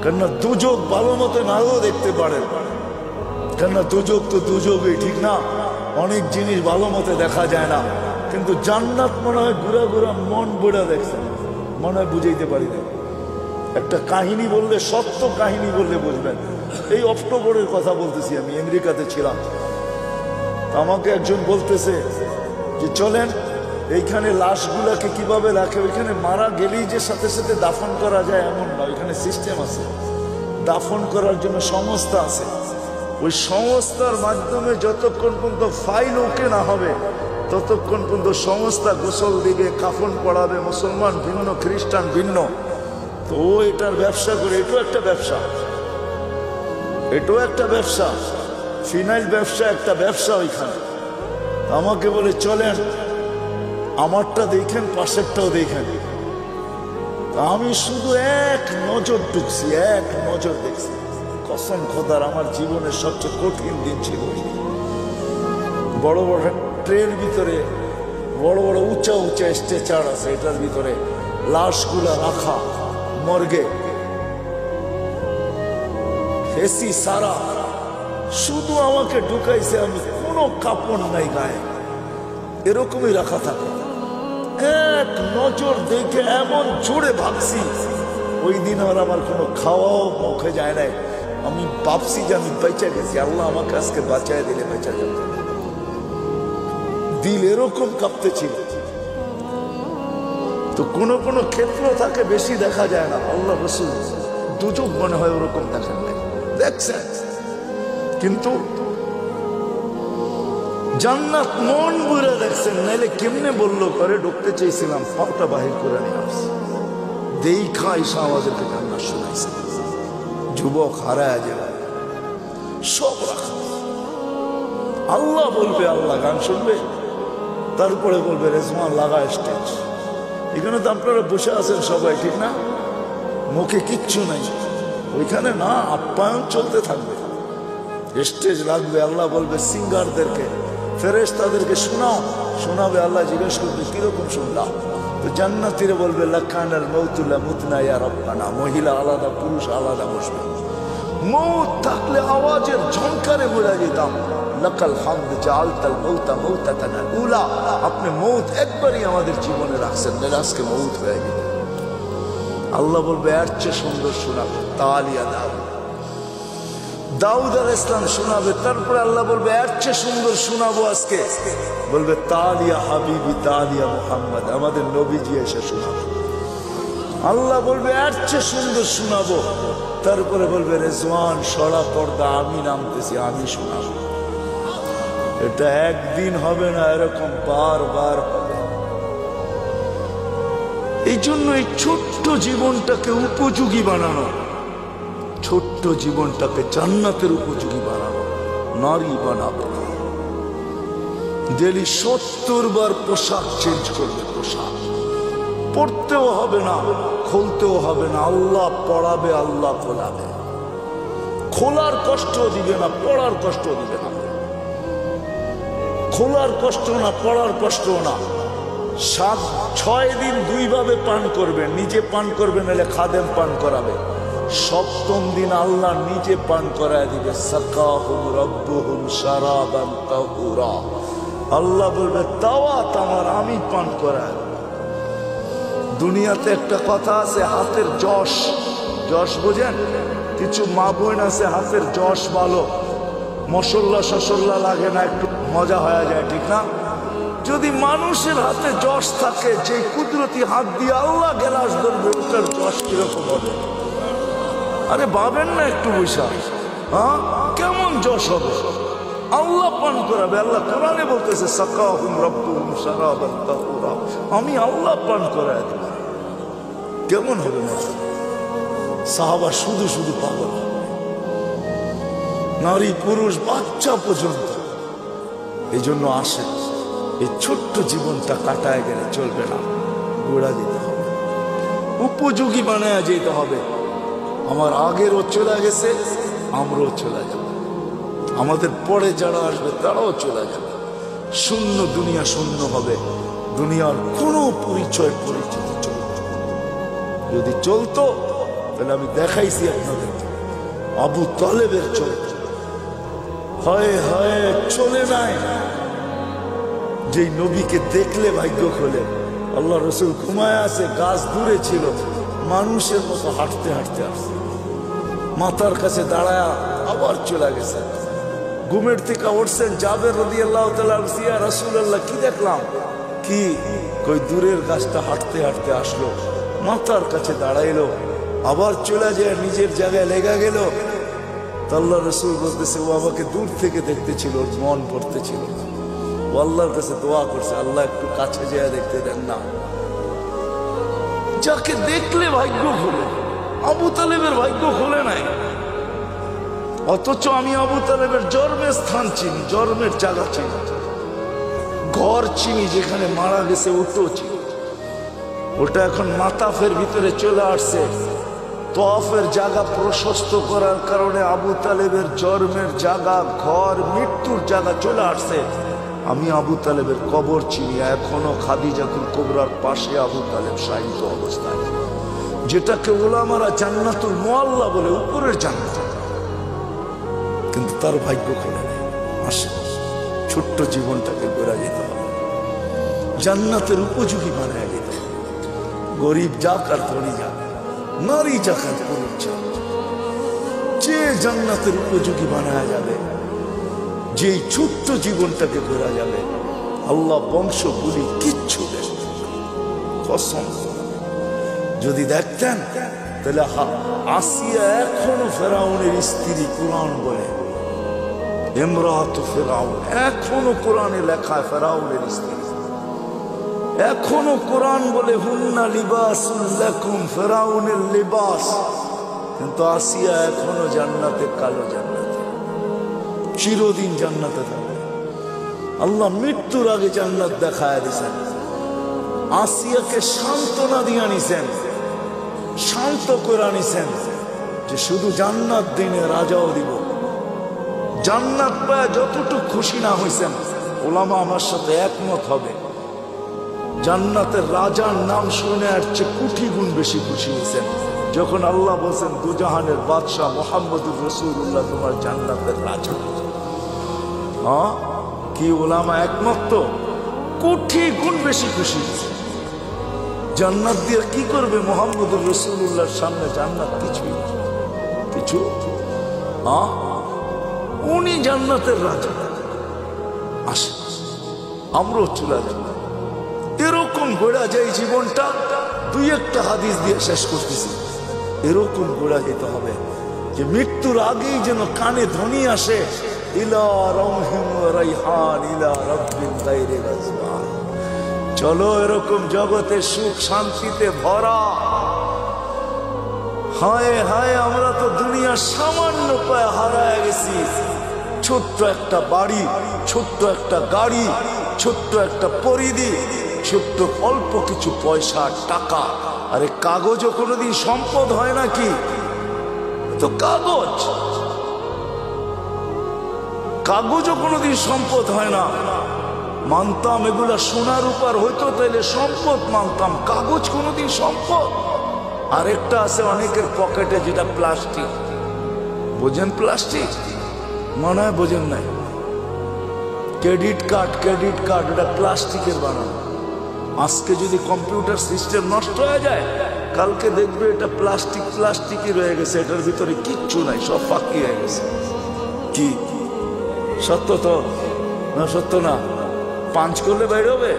কেননা দুজক ভালো মতে নাও দেখতে পারেন, কেননা দুজক তো দুজকই, ঠিক না? অনেক জিনিস ভালো মতে দেখা যায় না, কিন্তু জান্নাত মনে হয় ঘুরা ঘুরা মন বুড়া দেখছেন, মনে হয় বুঝাইতে পারি না। একটা কাহিনী বললে, সত্য কাহিনী বললে বুঝবেন। এই অক্টোবরের কথা বলতেছি, আমি আমেরিকাতে ছিলাম। আমাকে একজন বলতেছে যে চলেন এইখানে লাশগুলাকে কিভাবে রাখে, ওইখানে মারা গেলেই যে সাথে সাথে দাফন করা যায় এমন না, ওইখানে সিস্টেম আছে, দাফন করার জন্য সংস্থা আছে। ওই সংস্থার মাধ্যমে যতক্ষণ পর্যন্ত ফাইল ওকে না হবে ততক্ষণ পর্যন্ত সংস্থা গোসল দিবে, কাফন পড়াবে। মুসলমান ভিন্ন, খ্রিস্টান ভিন্ন, তো ও এটার ব্যবসা করে। এটাও একটা ব্যবসা, এটাও একটা ব্যবসা, ফিনাইল ব্যবসা, একটা ব্যবসা ওইখানে। আমাকে বলে চলেন আমারটা দেখেন, পাশেরটাও দেখেন। আমি শুধু এক নজর ঢুকছি, এক নজর দেখছি। কসম খোদার, আমার জীবনের সবচেয়ে কঠিন দিন ছিল। বড় বড় ট্রেন ভিতরে বড় বড় উঁচা উঁচা স্ট্রেচার আছে, এটার ভিতরে লাশগুলা রাখা মর্গে, এসি সারা, শুধু আমাকে ঢুকাইছে। আমি কোনো কাপড় নাই গায়ে, এরকমই রাখা থাকে। এক নজর দেখে এমন জোরে ভাবছি, ওই দিন আর আমার কোনো খাওয়াও মুখে যায় নাই। আমি ভাবছি যে আমি বেঁচে গেছি, আল্লাহ আমাকে আজকে বাঁচায় দিলে বেঁচে যেত। দিল এরকম কাঁপতেছিল। তো কোনো কোনো ক্ষেত্র থাকে বেশি দেখা যায় না। আল্লাহ রসুল দুচোখ মনে হয় ওরকম দেখেন নাই, দেখছেন। কিন্তু জান্নাত মন বুড়ে দেখছেন, নাইলে কেমনে বললো করে ঢুকতে চেয়েছিলাম, পাওটা বাহির করে নিয়ে আসছে। দেখা ঈশা আমাদেরকে জান্নাত শোনাইছে। যুবক হারায় যাবে, সব রাখা। আল্লাহ বলবে, আল্লাহ গান শুনবে, তারপরে বলবে রেজওয়ান লাগা স্টেজ। এখানে তো আপনারা বসে আছেন সবাই, ঠিক না? মুখে কিচ্ছু নাই, ওইখানে না আপ্যায়ন চলতে থাকবে। স্টেজ লাগবে, আল্লাহ বলবে সিঙ্গারদেরকে, ফেরেশতাদেরকে শোনাও, শোনাবে। আল্লাহ জিজ্ঞেস করবে কিরকম শুনলাম? তো জান্নাতীরা বলবে লাকানাল মাউতুলা মুতনা ইয়া রাব্বানা। মহিলা আলাদা, পুরুষ আলাদা বসবে। মৌত থাকলে আওয়াজের ঝংকারে মরে যেতাম। লাকাল হামদ জাআলতাল মাউতা মাউতাতানা উলা। আপনি মৌত একবারই আমাদের জীবনে রাখছেন, না আজকে মৌত হয়ে গেল। আল্লাহ বলবে এর চেয়ে সুন্দর শোনাবে, তালিয়া দাও। দাউদ আলাইহিস সালাম শোনাবে, তারপরে আল্লাহ বলবে এর চেয়ে সুন্দর শোনাবো আজকে। বলবে তালিয়া হাবিবি তালিয়া মুহাম্মদ, আমাদের নবীজি এসে শোনাবে। আল্লাহ বলবে এর চেয়ে সুন্দর শোনাবো, তারপরে বলবে রেজওয়ান সরা পর্দা, আমি নামতেছি, আমি শোনাবো। এটা একদিন হবে না, এরকম বারবার হবে। এই জন্য এই ছোট্ট জীবনটাকে উপযোগী বানানো, ছোট্ট জীবনটাকে জান্নাতের উপযোগী বানানো। নারী বানাবে, ডেলি 70 বার পোশাক চেঞ্জ করবে। পোশাক পড়তেও হবে না, খুলতেও হবে না। আল্লাহ পড়াবে, আল্লাহ খোলাবে। খোলার কষ্ট দিবে না, পড়ার কষ্ট দিবে না। খোলার কষ্ট না, পড়ার কষ্ট না। 6 দিন 2 ভাবে পান করবেন, নিজে পান করবেন, নাহলে খাদেম পান করাবে। 7ম দিন আল্লাহ নিজে পান করায় দিবে। সাকাহুম রাব্বুহুম শারাবান তাহুরা। আল্লাহ বলবে তাওয়াত আমার, আমি পান করায়। দুনিয়াতে একটা কথা আছে, হাতের যশ, যশ বোঝেন? কিছু মা বোন আছে হাতের যশ ভালো, মশল্লা শসল্লা লাগে না, একটু মজা হয়ে যায়, ঠিক না? যদি মানুষের হাতে যশ থাকে, যে কুদরতি হাত দিয়ে আল্লাহ গেলাস ধরবে, ওটার যশ কিরকম হবে? আরে ভাবেন না একটু বৈশা, হ্যাঁ কেমন যশ হবে? আল্লাহ পান করাবে। আল্লাহ কোরআনে বলতেছে সাকাহুম রাব্বুহুম শারাবান তাহুরা, আমি আল্লাহ পান করায় দেব। কেমন হবে না? সাহাবা শুধু শুধু পাগল, নারী পুরুষ বাচ্চা পর্যন্ত। এই জন্য আসেন, এই ছোট্ট জীবনটা কাটায় গেলে চলবে না, গোড়া দিতে হবে, উপযোগী বানায় যেতে হবে। আমার আগেরও চলে গেছে, আমরাও চলে যাব, আমাদের পরে যারা আসবে তারাও চলে যাবে। শূন্য দুনিয়া শূন্য হবে, দুনিয়ার কোনো পরিচয় পরিচিত চলত। যদি চলতো তাহলে আমি দেখাইছি আপনাদের, আবু তালেবের চলত, হয় হয় চলে নাই। যেই নবীকে দেখলে ভাগ্য খোলে। আল্লাহ রসুল ঘুমায় আছে, গাছ দূরে ছিল, মানুষের মতো হাঁটতে হাঁটতে আসছে, মাথার কাছে দাঁড়ায় আবার চলে গেছে। ঘুমের থেকে উঠছেন, জাবের রাদিয়াল্লাহু তাআলা ইয়া রাসূলুল্লাহ কি দেখলাম? কি কই দূরের গাছটা হাঁটতে হাঁটতে আসলো, মাথার কাছে দাঁড়াইলো, আবার চলে যায় নিজের জায়গায় লেগে গেল। আল্লাহ রসুল বলতেছে ও আমাকে দূর থেকে দেখতেছিল, ওর মন পড়তেছিল, ও আল্লাহর কাছে দোয়া করছে, আল্লাহ একটু কাছে যেয়ে দেখতে দেন না। যাকে দেখলে ভাগ্য খোলে, আবু তালেবের ভাগ্য খোলে নাই। অথচ আমি আবু তালেবের জন্মের স্থান চিনি, জন্মের জায়গা চিনি, ঘর চিনি, যেখানে মারা গেছে ওটাও চিনি। ওটা এখন মাতাফের ভিতরে চলে আসছে। তওয়াফের জায়গা প্রশস্ত করার কারণে আবু তালেবের জন্মের জায়গা, ঘর, মৃত্যুর জায়গা চলে আসছে। আমি আবু তালেবের কবর চিনি, এখনো খাদিজাতুল কুবরার পাশে আবু তালেব শায়িত অবস্থায়, যেটাকে ওলামারা জান্নাতুল মুআল্লা বলে, উপরের জান্নাত। কিন্তু তার ভাগ্য খোলে নেই। আসে, ছোট্ট জীবনটাকে গড়া যেতে হবে, জান্নাতের উপযোগী বানায় যেতে হবে। গরিব যাক আর ধনী যাক, নারী যাক আর পুরুষ যাক, যে জান্নাতের উপযোগী বানায় যাবে, যেই ছোট্ট জীবনটাকে গড়া যাবে, আল্লাহ বংশগুলি কিচ্ছু দেন কসম। যদি দেখতেন তাহলে আসিয়া এখনো ফেরাউনের স্ত্রী, কোরআন বলে ইমরাতু ফেরাউন, এখনো কোরআনে লেখা ফেরাউনের স্ত্রী, এখনো কোরআন বলে হুন্না লিবাসুল লাকুম, ফেরাউনের লিবাস। কিন্তু আসিয়া এখনো জান্নাতে, কালো জান্নাতে, চিরদিন জান্নাতে থাকবে। আল্লাহ মৃত্যুর আগে জান্নাত দেখায় দিয়েছেন, আসিয়াকে সান্ত্বনা দিয়ে নিছেন, শান্ত করে নিছেন, যে শুধু জান্নাত দিনে রাজাও দিব। জান্নাত পায় যতটুকু খুশি না হয়েছেন, ওলামা আমার সাথে একমত হবে, জান্নাতের রাজার নাম শুনে আর চেয়ে কোটি গুণ বেশি খুশি হয়েছেন যখন আল্লাহ বলছেন দুজাহানের বাদশাহ মুহাম্মদুর রাসূলুল্লাহ তোমার জান্নাতের রাজা। হ্যাঁ, কি ওলামা একমত? তো কোটি গুণ বেশি খুশি হয়েছে। জান্নাত দিয়ে কি করবে মুহাম্মদুর রাসূলুল্লাহর সামনে? জান্নাত কিছুই কিছু। হ্যাঁ, উনি জান্নাতের রাজা। আসে, আমরাও চলে যাব, এরকম গোড়া যায় জীবনটা। দুই একটা হাদিস দিয়ে শেষ করতেছি। এরকম গোড়া যেতে হবে যে মৃত্যুর আগেই যেন কানে ধ্বনি আসে, ইলা রাউহিন ওয়া রাইহান ইলা রাব্বিন গায়রি গাজওয়ান। চলো এরকম জগতে সুখ শান্তিতে ভরা। হায় হায়, আমরা তো দুনিয়া সামান্য পায়ে হারায় গেছি। ছোট্ট একটা বাড়ি, ছোট্ট একটা গাড়ি, ছোট্ট একটা পরিধি, ছোট্ট অল্প কিছু পয়সা টাকা। আরে কাগজও কোনোদিন সম্পদ হয় নাকি? তো কাগজ, কাগজও কোনোদিন সম্পদ হয় না। মানতাম এগুলা সোনার উপর হইতো তাইলে সম্পদ মানতাম, কাগজ কোনোদিন সম্পদ। আরেকটা আছে অনেকের পকেটে, যেটা প্লাস্টিক। বোঝেন প্লাস্টিক? মনে হয় বোঝেন নাই। ক্রেডিট কার্ড, ক্রেডিট কার্ড, ওটা প্লাস্টিকের বানানো। আজকে যদি কম্পিউটার সিস্টেম নষ্ট হয়ে যায়, কালকে দেখবে এটা প্লাস্টিকই রয়ে গেছে, এটার ভিতরে কিচ্ছু নাই, সব ফাঁকি হয়ে গেছে। কি সত্য তো না? সত্য না? পাঁচ করলে বাইরে হবে,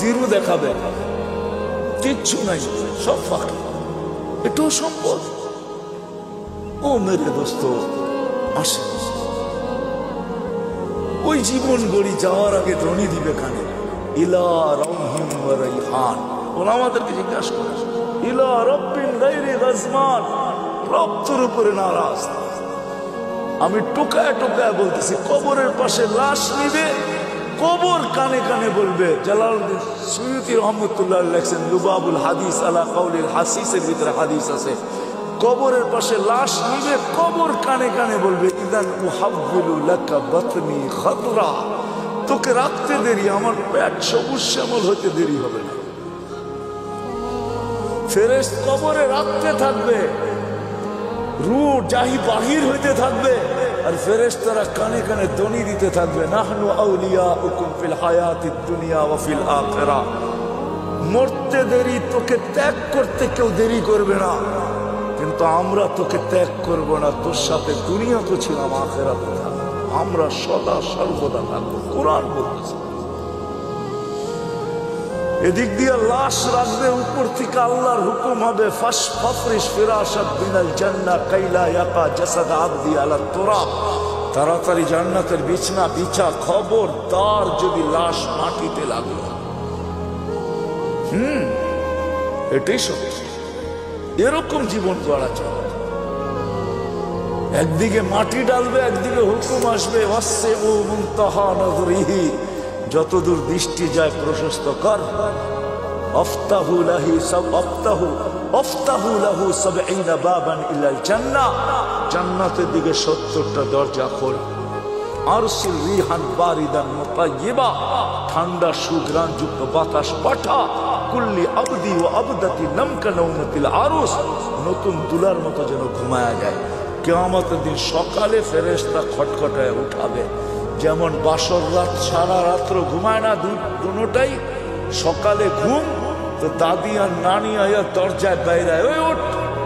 জিরো দেখাবে, কিচ্ছু নাই, সব ফাঁকি। এটাও সম্পদ। ও মেরে দোস্ত, আসে ওই জীবন গড়ি যাওয়ার আগে ধ্বনি দিবে কানে, ইলা রাউহিম ওয়া রাইহান। ওরা আমাদেরকে জিজ্ঞাসা করে, ইলা রাব্বিন গায়রি গাজমান, রব্বের উপরে নারাজ। আমি টোকায় বলতেছি, কবরের পাশে লাশ নিবে, কবর কানে কানে বলবে। জালালউদ্দিন সুয়ুতী রহমতুল্লাহ লেখছেন লুবাবুল হাদিস আলা কাউলিল হাসিসের ভিতরে হাদিস আছে, কবরের পাশে লাশ নিবে, কবর কানে কানে বলবে, ইদান উহাব্বিলু লাকা বাতনি খাদরা, তোকে রাখতে দেরি, আমার পেট সবুজ শ্যামল হইতে দেরি হবে না। ফেরেশত কবরে রাখতে থাকবে, রূহ জাহি বাহির হইতে থাকবে, আর ফেরেশতারা কানে কানে ধ্বনি দিতে থাকবে, নাহনু আউলিয়াউকুম ফিল হায়াতিদ দুনিয়া ওয়া ফিল আখিরাহ। মরতে দেরি, তোকে ত্যাগ করতে কেউ দেরি করবে না, কিন্তু আমরা তোকে ত্যাগ করব না, তোর সাথে দুনিয়াতে ছিলাম, আখিরাতে থাকবো, আমরা সদা সর্বদা থাকবো। কোরআন বলতেছে। এদিক দিয়ে লাশ রাখবে, উপর থেকে আল্লাহর হুকুম হবে, ফাফরিশ ফিরাশাত মিনাল জান্নাহ কাইলা ইয়াকা জাসাদ আবদি আলা তুরাব, তাড়াতাড়ি জান্নাতের বিছনা বিছা, খবরদার যদি লাশ মাটিতে লাগলো। এটাই সত্য। এরকম জীবন গড়া চলে। একদিকে মাটি ডালবে, একদিকে হুকুম আসবে, ওয়াসসিউ মুনতাহা নজরিহি, যতদূর দৃষ্টি যায় প্রশস্ত কর। আফতাহু লাহু ৭০ বাবান ইলাল জান্নাহ, জান্নাতের দিকে ৭০টা দরজা খোল। আরসিল রিহান বারিদান মুতায়্যিবা, ঠান্ডা সুঘ্রাণ যুক্ত বাতাস পাঠা। কুল্লি আবদি ওয়া আবদাতি নামকা নাওমাতিল আরুস, নতুন দুলার মতো যেন ঘুমায়া যায়। কিয়ামতের দিন সকালে ফেরেশতা খটখটায় উঠাবে, যেমন বাসর রাত সারা রাত্র ঘুমায় না দুটোটাই, সকালে ঘুম তো দাদি আর নানি আয়া দরজায় বাইরে, ওই ওঠ,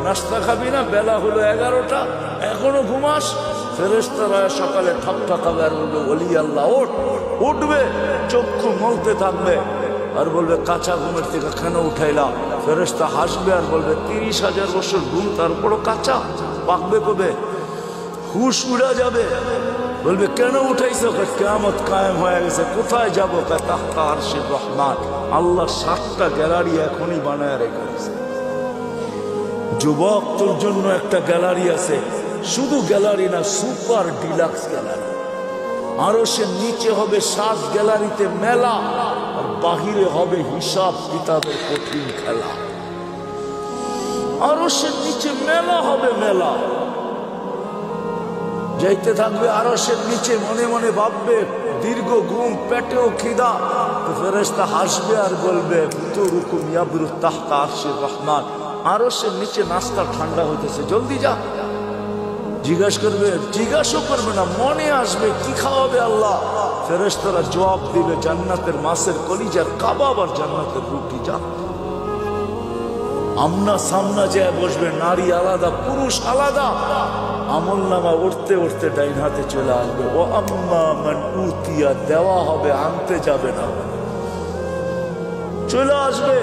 নাস্তা খাবি না? বেলা হলো 11টা, এখনো ঘুমাস? ফেরেশতারা সকালে ঠকঠকাবে আর বলবে, ওলি আল্লাহ ওঠ। উঠবে, চক্ষু মলতে থাকবে আর বলবে, কাঁচা ঘুমের থেকে কেন উঠাইলাম? ফেরেশতা হাসবে আর বলবে, 30,000 বছর ঘুম, তারপরও কাঁচা, পাকবে কবে? হুশ উড়া যাবে, বলবে কেন উঠাইছো? কিয়ামত কায়েম হয়ে গেছে। কোথায় যাবো? তাহতা আরশির রহমান, আল্লাহ 7টা গ্যালারি এখনই বানায় রেখেছে। যুবক, তোর জন্য একটা গ্যালারি আছে, শুধু গ্যালারি না, সুপার ডিলাক্স গ্যালারি। আরশের নিচে হবে 7 গ্যালারিতে মেলা, আর বাহিরে হবে হিসাব কিতাবের কঠিন খেলা। আরশের নিচে মেলা হবে, মেলা যাইতে থাকবে আরশের নিচে, মনে মনে ভাববে, দীর্ঘ ঘুম, পেটেও খিদা। তো ফেরেশতা হাসবে আর বলবে, তুরুকুম ইয়াবরু তাহতা আরশির রহমান, আরশের নিচে নাস্তা ঠান্ডা হইতেছে, জলদি যা। জিজ্ঞাসা করবে না, মনে আসবে কি খাওয়াবে আল্লাহ। ফেরেশতারা জবাব দিবে, জান্নাতের মাছের কলিজার কাবাব আর জান্নাতের রুটি, যা। আমনা সামনা যায় বসবে, নারী আলাদা, পুরুষ আলাদা। আমলনামা উঠতে উঠতে ডাইন হাতে চলে আসবে। ও আম্মা মান উতিয়া, দেওয়া হবে, আনতে যাবে না, চলে আসবে।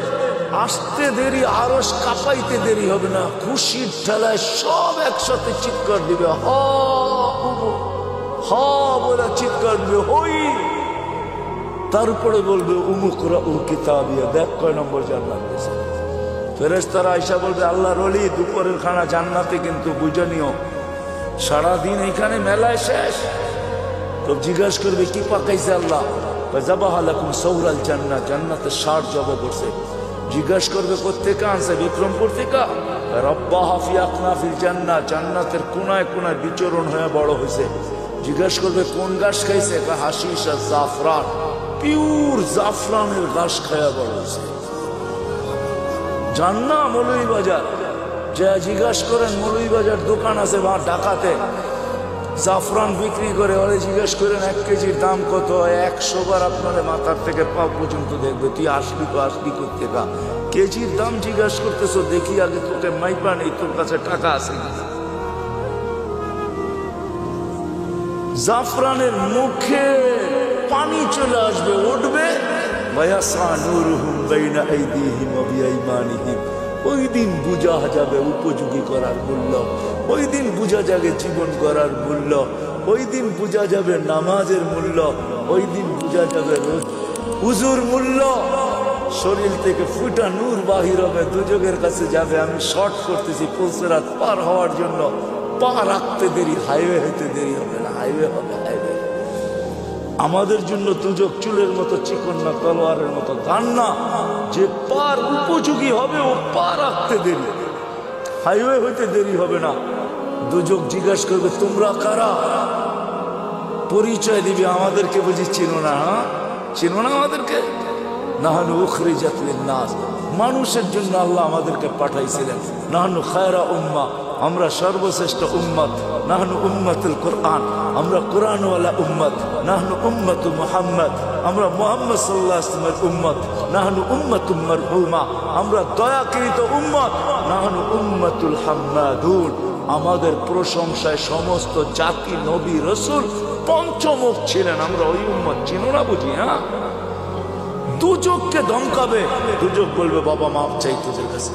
আসতে দেরি, আরশ কাঁপাইতে দেরি হবে না, খুশির ঠেলায় সব একসাথে চিৎকার দিবে, হা বলে চিৎকার দিবে, হই। তারপরে বলবে, উমুকরা উ কিতাবিয়া, দেখ কয় নম্বর জান্নাত গেছে। ফেরেশতারা আয়েশা বলবে, আল্লাহর ওলি, দুপুরের খানা জান্নাতে, কিন্তু বুঝে নিও সারাদিন এইখানে মেলায় শেষ। তো জিজ্ঞাসা করবে, কি পাকাইছে আল্লাহ? যাবাহা লাকুম সৌরাল জান্নাহ, জান্নাতে 60 জবে করছে। জিজ্ঞাসা করবে, কোত্থেকে আনছে? বিক্রমপুর থেকে। রব্বাহা ফি আকনাফিল জান্নাহ, জান্নাতের কোনায় কোনায় বিচরণ হয়ে বড় হয়েছে। জিজ্ঞাসা করবে, কোন ঘাস খাইছে? হাশিশ আর জাফরান, পিওর জাফরানের ঘাস খায়া বড় হয়েছে। জান্নাহ মৌলভীবাজার, যা জিজ্ঞাসা করেন, মৌলভীবাজার দোকান আছে বা ঢাকাতে, জাফরান বিক্রি করে, ওরে জিজ্ঞেস করেন 1 কেজির দাম কত, 100 বার আপনারে মাথার থেকে পা পর্যন্ত দেখবে, তুই আসলি তো আসলি করতে গা, কেজির দাম জিজ্ঞেস করতেছো, দেখি আগে তোকে মাইপা নেই, তোর কাছে টাকা আছে কিনা। জাফরানের মুখে পানি চলে আসবে, উঠবে, ওই দিন বুঝা যাবে উপযোগী করার মূল্য, ওই দিন বুঝা যাবে জীবন করার মূল্য, ওই দিন বুঝা যাবে নামাজের মূল্য, ওই দিন বুঝা যাবে উজুর মূল্য। শরীর থেকে ফুটা নূর বাহির হবে, দুজকের কাছে যাবে। আমি শর্ট করতেছি পুলসেরাত পার হওয়ার জন্য, পা রাখতে দেরি, হাইওয়ে হইতে দেরি হবে না, হাইওয়ে হবে, হাইওয়ে। আমাদের জন্য দুজক চুলের মতো চিকন না, তলোয়ারের মতো গান না, যে পার উপযোগী হবে ও পা রাখতে দেরি, হাইওয়ে হইতে দেরি হবে না। দুজক জিজ্ঞাসা করবে তোমরা কারা, পরিচয় দিবে, আমাদেরকে বুঝি চিনো না, চিনো না আমাদেরকে। নাহানু উখরিজাত লিন-নাস, মানুষের জন্য আল্লাহ আমাদেরকে পাঠাইছিলেন। নাহানু খায়রা উম্মাহ, আমরা সর্বশ্রেষ্ঠ উম্মত। নাহনু উম্মতুল কোরআন, আমরা কোরআনওয়ালা উম্মত। নাহনু উম্মতু মুহাম্মদ, আমরা মুহাম্মদ সাল্লাল্লাহু আলাইহি ওয়াসাল্লামের উম্মত। নাহনু উম্মতুম মারহুমা, আমরা দয়াকৃত উম্মত। নাহনু উম্মতুল হাম্মাদুন, আমাদের প্রশংসায় সমস্ত জাতি নবী রাসূল পঞ্চমুখ ছিলেন, আমরা ওই উম্মত। চিনো না বুঝি? হ্যাঁ, দুজককে ধমকাবে, দুজক বলবে বাবা মাফ চাই তোদের কাছে।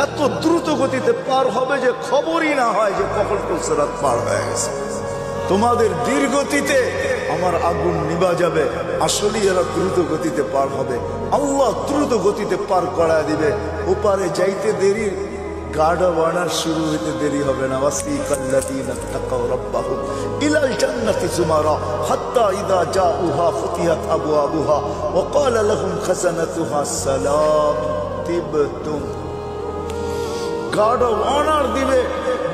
এত দ্রুত গতিতে পার হবে যে খবরই না হয় যে কখন পুলসেরাত পার হয়ে গেছে। তোমাদের দীর্ঘ গতিতে আমার আগুন নিভা যাবে, আসলে এরা দ্রুত গতিতে পার হবে। আল্লাহ দ্রুত গতিতে পার করা দিবে। ওপারে যাইতে দেরি, গাড়া বানার শুরু হইতে দেরি হবে না। ওয়াসিকাল্লাযীনা তাকাউ রাব্বাহুম ইলাল জান্নাতি যুমারা হাত্তা ইযা জাউহা ফুতিহাত আবওয়াবুহা ওয়া ক্বালা লাহুম খাযানাতুহা সালাম তিবতুম। গাড়া বানার দিবে,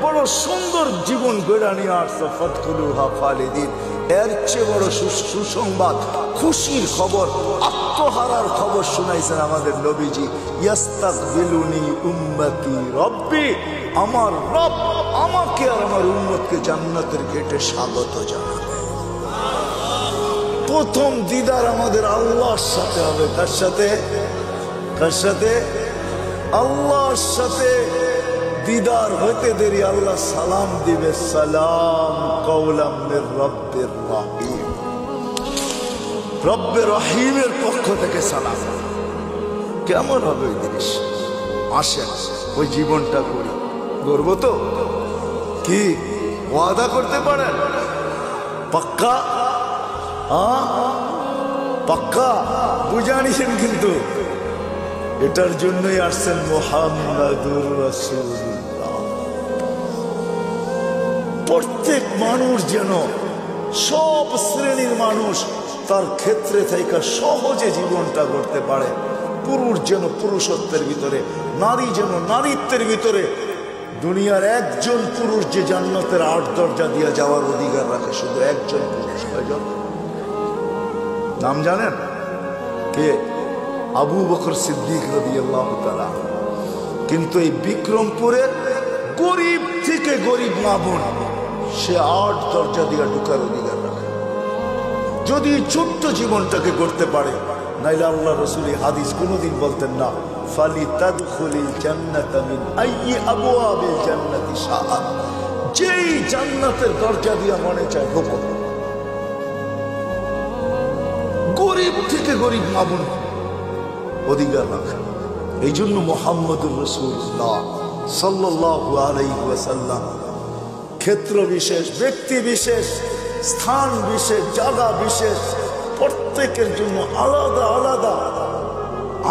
বড় সুন্দর জীবন গড়া নিয়ে আসছে, ফাদখুলুহা খালিদিন। এর চেয়ে বড় সুসংবাদ, খুশির খবর, আত্মহারার খবর শুনাইছেন আমাদের নবীজি। ইয়াস্তাকবিলুনি উম্মতি রব্বি, আমার রব আমাকে আর আমার উম্মতকে জান্নাতের গেটে স্বাগত জানাবে। প্রথম দিদার আমাদের আল্লাহর সাথে হবে। কার সাথে? কার সাথে? আল্লাহর সাথে। দিদার হইতে দেরি আল্লাহ সালাম দিবে, সালাম কওলাম মির রব্বির রহিম। রব্বে রহিমের পক্ষ থেকে সালাম। কেমন হবে ওই জিনিস? আসেন ওই জীবনটা করি, করবো তো? কি ওয়াদা করতে পারেন? পাক্কা? পাক্কা বুঝানিছেন কিন্তু। এটার জন্যই আসছেন মুহাম্মাদুর রাসূলুল্লাহ। প্রত্যেক মানুষ যেন, সব শ্রেণীর মানুষ তার ক্ষেত্রে থেকে সহজে জীবনটা করতে পারে। পুরুষ যেন পুরুষত্বের ভিতরে, নারী যেন নারীত্বের ভিতরে। দুনিয়ার একজন পুরুষ যে জান্নাতের 8 দরজা দিয়ে যাওয়ার অধিকার রাখে, শুধু একজন পুরুষ। কয়জন? নাম জানেন? কে? আবু বকর সিদ্দিক রাদিয়াল্লাহু তাআলা। কিন্তু এই বিক্রমপুরের গরিব থেকে গরিব মা বোন, সে 8 দরজা দিয়ে ঢুকার অধিকার রাখে, যদি ছোট্ট জীবনটাকে করতে পারে। নাইলে আল্লাহ রাসূল হাদিস কোনোদিন বলতেন না, ফালিতাদখুলিল জান্নাতা মিন আইয়ি আবওয়াবিল জান্নাতি শাআত, যেই জান্নাতের দরজা দিয়ে মনে চায় ঢোকো। গরিব থেকে গরিব মা বোন অধিকার রাখে। এই জন্য মুহাম্মদুর রাসূলুল্লাহ সাল্লাল্লাহু আলাইহি ওয়াসাল্লাম ক্ষেত্র বিশেষ, ব্যক্তি বিশেষ, স্থান বিশেষ, জায়গা বিশেষ, প্রত্যেকের জন্য আলাদা আলাদা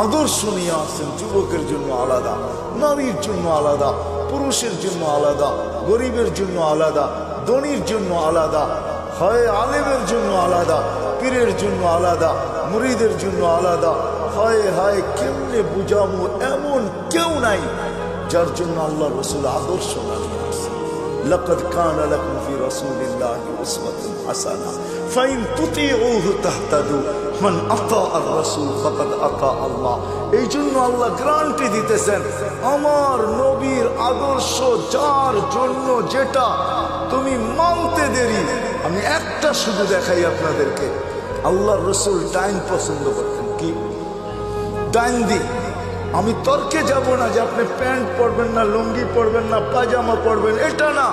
আদর্শ নিয়ে আসেন। যুবকের জন্য আলাদা, নারীর জন্য আলাদা, পুরুষের জন্য আলাদা, গরিবের জন্য আলাদা, ধনীর জন্য আলাদা, হয় আলেমের জন্য আলাদা, পীরের জন্য আলাদা, মুরিদের জন্য আলাদা। হায় হায়, কেমনে বুঝামো? এমন কেউ নাই যার জন্য আল্লাহ রাসূল আদর্শ বানিয়ে আসছে। লাকাদ কানা লাকুম ফি বিরাসূলিল্লাহি উসওয়াতুন হাসানাহ ফাইন তুতিউহু তাহতাদু মান আতাআর রাসূল ফাকাদ আতা আল্লাহ। এই জন্য আল্লাহ গ্যারান্টি দিতেছেন, আমার নবীর আদর্শ যার জন্য যেটা তুমি মানতে দেরি। আমি একটা শুধু দেখাই আপনাদেরকে, আল্লাহর রাসূল ডাইন পছন্দ করতেন। কি ডাইন দিক? আমি তর্কে যাব না যে আপনি প্যান্ট পরবেন না, লুঙ্গি পরবেন না, পায়জামা পরবেন, এটা না।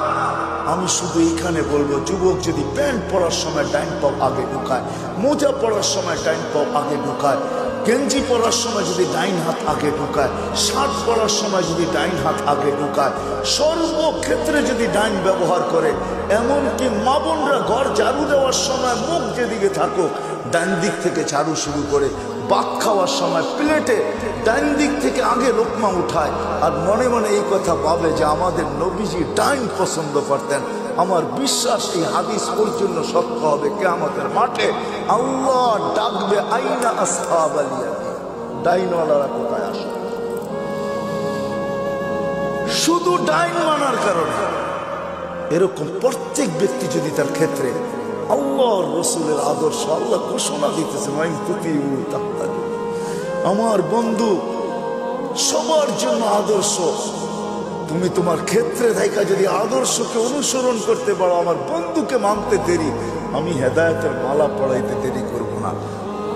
আমি শুধু এখানে বলবো, যুবক যদি প্যান্ট পরার সময় ডাইন পাও আগে ঢুকায়, মোজা পরার সময় ডাইন পাও আগে ঢুকায়, গেঞ্জি পরার সময় যদি ডাইন হাত আগে ঢুকায়, শার্ট পরার সময় যদি ডাইন হাত আগে ঢুকায়, সর্বক্ষেত্রে যদি ডাইন ব্যবহার করে, এমনকি মা বোনরা ঘর ঝাড়ু দেওয়ার সময় মুখ যেদিকে থাকুক ডাইন দিক থেকে ঝাড়ু শুরু করে, ভাত খাওয়ার সময় প্লেটে ডাইন দিক থেকে আগে লোকমা উঠায়, আর মনে মনে এই কথা ভাবে যে আমাদের নবীজি ডাইন পছন্দ করতেন। আমার বিশ্বাস এই হাদিস পর্যন্ত সত্য হবে। কিয়ামতের মাঠে আল্লাহ ডাকবে, আইনা আসহাবাল ইয়ামিন, ডাইনওয়ালারা কোথায় আসে? শুধু ডাইন মানার কারণে। এরকম প্রত্যেক ব্যক্তি যদি তার ক্ষেত্রে আল্লাহর রাসূলের আদর্শ, আল্লাহ ঘোষণা দিতেছে, আমার বন্ধু সবার জন্য আদর্শ। তুমি তোমার ক্ষেত্রে থাকা যদি আদর্শকে অনুসরণ করতে পারো, আমার বন্ধুকে মানতে দেরি, আমি হেদায়েতের মালা পড়াইতে দেরি করব না।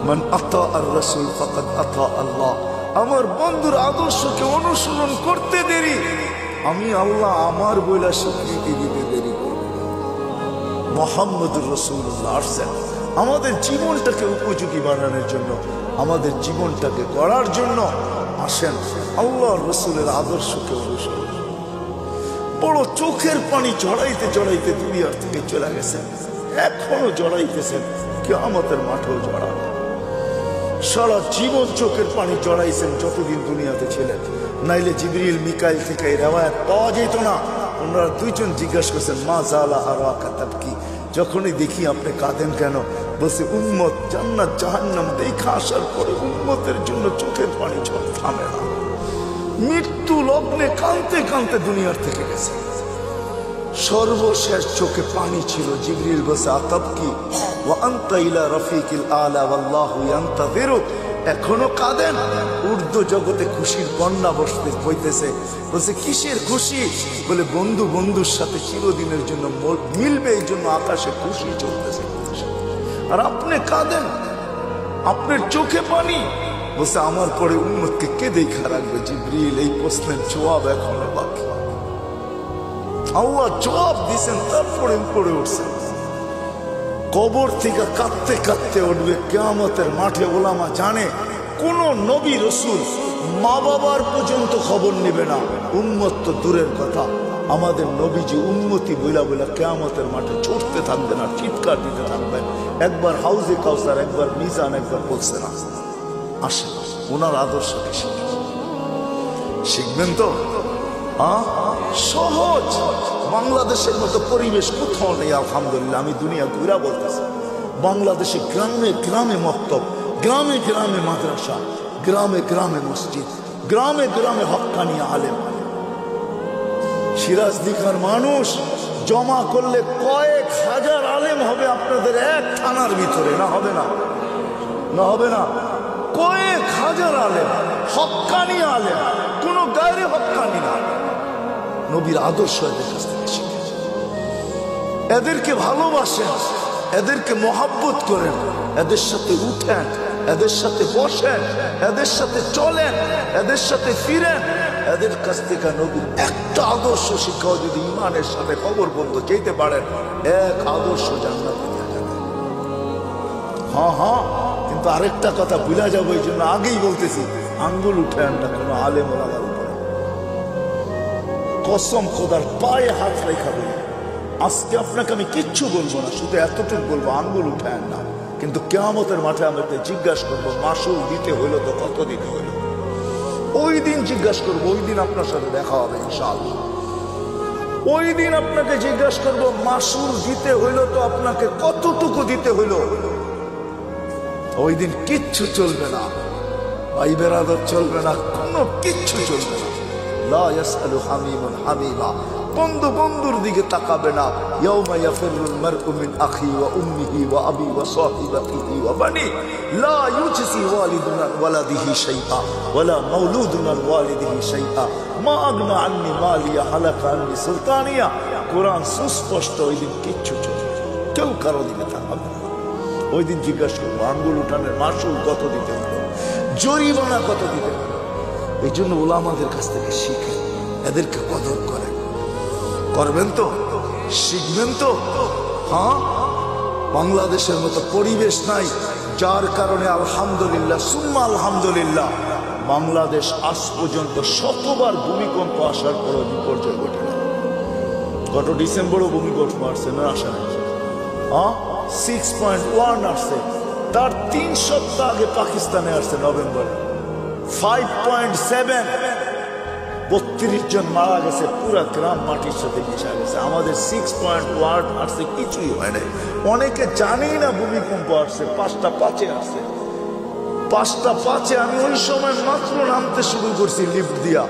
মান আতা আর রাসূল ফাকাদ আতা আল্লাহ। আমার বন্ধুর আদর্শকে অনুসরণ করতে দেরি, আমি আল্লাহ আমার বইলা স্বীকৃতি দিতে দেরি করব না। মুহাম্মদুর রাসূলুল্লাহ আসছেন আমাদের জীবনটাকে উপযোগী বানানোর জন্য, আমাদের জীবনটাকে গড়ার জন্য। আসেন আল্লাহর রাসূলের আদর্শকে অনুসরণ। বড় চোখের পানি জড়াইতে জড়াইতে দুনিয়ার থেকে চলে গেছেন, এখনো জড়াইতেছেন, কিয়ামতের মাঠেও জড়ান। সারা জীবন চোখের পানি জড়াইছেন যতদিন দুনিয়াতে ছিলেন, নাইলে জিবরিল মিকাইল থেকে এই রিওয়ায়াত পাওয়া যেত না। ওনারা দুইজন জিজ্ঞাসা করছেন, মা জালা আরাকা তাবকি, যখনই দেখি আপনি কাঁদেন কেন? বলছে, উম্মত জান্নাত জাহান্নাম দেখা আসার পরে উম্মতের জন্য চোখের পানি থামে না। মৃত্যু লগ্নে কাঁদতে কাঁদতে দুনিয়ার থেকে গেছে, সর্বশেষ চোখে পানি ছিল। জিবরিল বলছে, আতাবকি ওয়া আনতা ইলা রাফিকিল আলা ওয়াল্লাহু ইয়ান্তাযিরুক, এখনো কাঁদেন? উর্দু জগতে খুশির বন্যা বইতেছে। বলছে, কিসের খুশি? বলে, বন্ধু বন্ধুর সাথে চিরদিনের জন্য মিলবে, এই জন্য আকাশে খুশি চলতেছে। আর আপনি কাঁদেন, আপনার চোখে পানি। বলছে, আমার পরে উম্মতকে কে দেখা রাখবে? জিবরিল এই প্রশ্নের জবাব এখনো বাকি। আল্লাহ জবাব দিয়েছেন, তারপরে উপরে উঠছেন। কবর থেকে কাঁদতে কাঁদতে উঠবে কিয়ামতের মাঠে। ওলামা জানে, কোন নবী রাসূল মা বাবার পর্যন্ত খবর নেবে না, উম্মত তো দূরের কথা। আমাদের নবীজি উম্মতি বইলা বইলা কিয়ামতের মাঠে ছুটতে থাকবেন আর চিৎকার দিতে থাকবেন। একবার হাউজে কাউসার, একবার মিজান, একবার বলছে না। আসেন ওনার আদর্শকে শিখবেন তো। সহজ, বাংলাদেশের মতো পরিবেশ কোথাও নেই আলহামদুলিল্লাহ। আমি দুনিয়া ঘুরা বলতেছি, বাংলাদেশে গ্রামে গ্রামে মক্তব, গ্রামে গ্রামে মাদ্রাসা, গ্রামে গ্রামে মসজিদ, গ্রামে গ্রামে হক্কানি আলেম। সিরাজ দিঘার মানুষ জমা করলে কয়েক হাজার আলেম হবে আপনাদের এক থানার ভিতরে। না হবে না? না হবে না? কয়েক হাজার আলেম, হক্কানি আলেম, কোন গায়রে হক্কানি না। নবীর আদর্শ এদের কাছ থেকে শিখে, এদেরকে ভালোবাসেন, এদেরকে মহাব্বত করেন, এদের সাথে উঠেন, এদের সাথে বসেন, এদের সাথে চলেন, এদের সাথে ফিরেন। এদের কাছ থেকে নবীর একটা আদর্শ শিক্ষাও যদি ইমানের সাথে কবর বন্ধ যেতে পারেন, এক আদর্শ জান্নাতে নিয়ে যাবে। হ্যাঁ, কিন্তু আরেকটা কথা ভুলা যাবো, এই জন্য আগেই বলতেছি, আঙ্গুল উঠেন না কোনো আলেম ওলামার উপরে। কসম খোদার পায়ে হাত রেখা বলি, আজকে আপনাকে আমি কিচ্ছু বলবো না, শুধু এতটুকু বলবো, আঙ্গুল উঠেন না। কিন্তু কিয়ামতের মাঠে আমাকে জিজ্ঞাসা করবো, মাসুল দিতে হইলো তো কত দিতে হইলো? ওই দিন জিজ্ঞাসা করবো, ওই দিন আপনার সাথে দেখা হবে ইনশাআল্লাহ। ওই দিন আপনাকে জিজ্ঞাসা করবো, মাসুল দিতে হইলো তো আপনাকে কতটুকু দিতে হইলো? ওই দিন কিচ্ছু চলবে না, ভাই বেরাদর চলবে না, কোনো কিচ্ছু চলবে না। লা ইয়াসআলু হামিমুন হামিমা। বন্ধু বন্ধুর দিকে তাকাবে না। ইয়াউমা ইয়াফিরুল মারউ মিন আখি ওয়া উম্মিহি ওয়া আবি ওয়া সাহিবাতিহি ওয়া বানি লা ইউজসি ওয়ালিদুন আন ওয়ালাদিহি শাইআ ওয়ালা মাউলুদুন আন ওয়ালিদিহি শাইআ মা আগনা আন্নি মালিয়া হালাকা আন্নি সুলতানিয়া। কোরআন সুস্পষ্ট। ওই দিন কিচ্ছু চলবে, কেউ কারো দিকে তাকাবে না। ওই দিন জিজ্ঞাসা করবো আঙ্গুল উঠানের মাসুল কত দিতে হবে, জরিমানা কত দিতে হবে। এই জন্য ওলামাদের কাছ থেকে শিখেন, এদেরকে কদর করেন। করবেন তো, শিখবেন তো। হ্যাঁ, বাংলাদেশের মতো পরিবেশ নাই, যার কারণে আলহামদুলিল্লাহ সুম্মা আলহামদুলিল্লাহ বাংলাদেশ আজ পর্যন্ত শতবার ভূমিকম্প আসার পরও বিপর্যয় ঘটে না। গত ডিসেম্বরও ভূমিকম্প আসছে না, আসে না। 6.1 আসছে, তার 3 সপ্তাহ আগে পাকিস্তানে আসছে নভেম্বরে 5.7। 32 জন মারা গেছে, পুরা গ্রাম মাটির সাথে মিশা গেছে। আমাদের 6.1 আসছে, কিছুই হয় নাই। অনেকে জানেই না ভূমিকম্প আসছে। 5টা 5-এ আসছে, 5টা 5-এ। আমি ওই সময় মাত্র নামতে শুরু করছি লিফট দিয়া,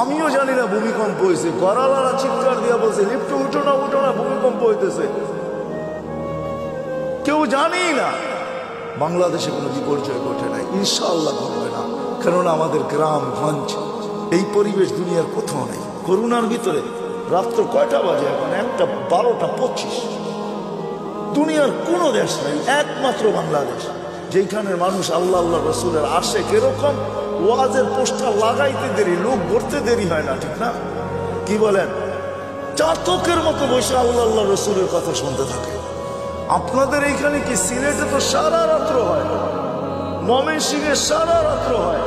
আমিও জানি না ভূমিকম্প হয়েছে। গড়ালারা চিৎকার দিয়া বলছে লিফটে উঠো না, উঠো না, ভূমিকম্প হইতেছে। কেউ জানেই না। বাংলাদেশে কোনো বিপর্যয় ঘটে নাই, ইনশাআল্লাহ ঘটবে না। কেননা আমাদের গ্রাম গঞ্জ এই পরিবেশ দুনিয়ার কোথাও নেই। করোনার ভিতরে রাত্র কয়টা বাজে এখন? 1:12:25। দুনিয়ার কোনো দেশ নেই, একমাত্র বাংলাদেশ, যেখানের মানুষ আল্লাহ আল্লাহ রসুলের আশেক। এরকম ওয়াজের পোস্টার লাগাইতে দেরি, লোক ভরতে দেরি হয় না, ঠিক না? কি বলেন? চাতকের মতো বসে আল্লাহ আল্লাহ রসুলের কথা শুনতে থাকে। আপনাদের এইখানে কি? সিলেটে তো সারা রাত্র হয়, ময়মনসিংহে সারা রাত্র হয়।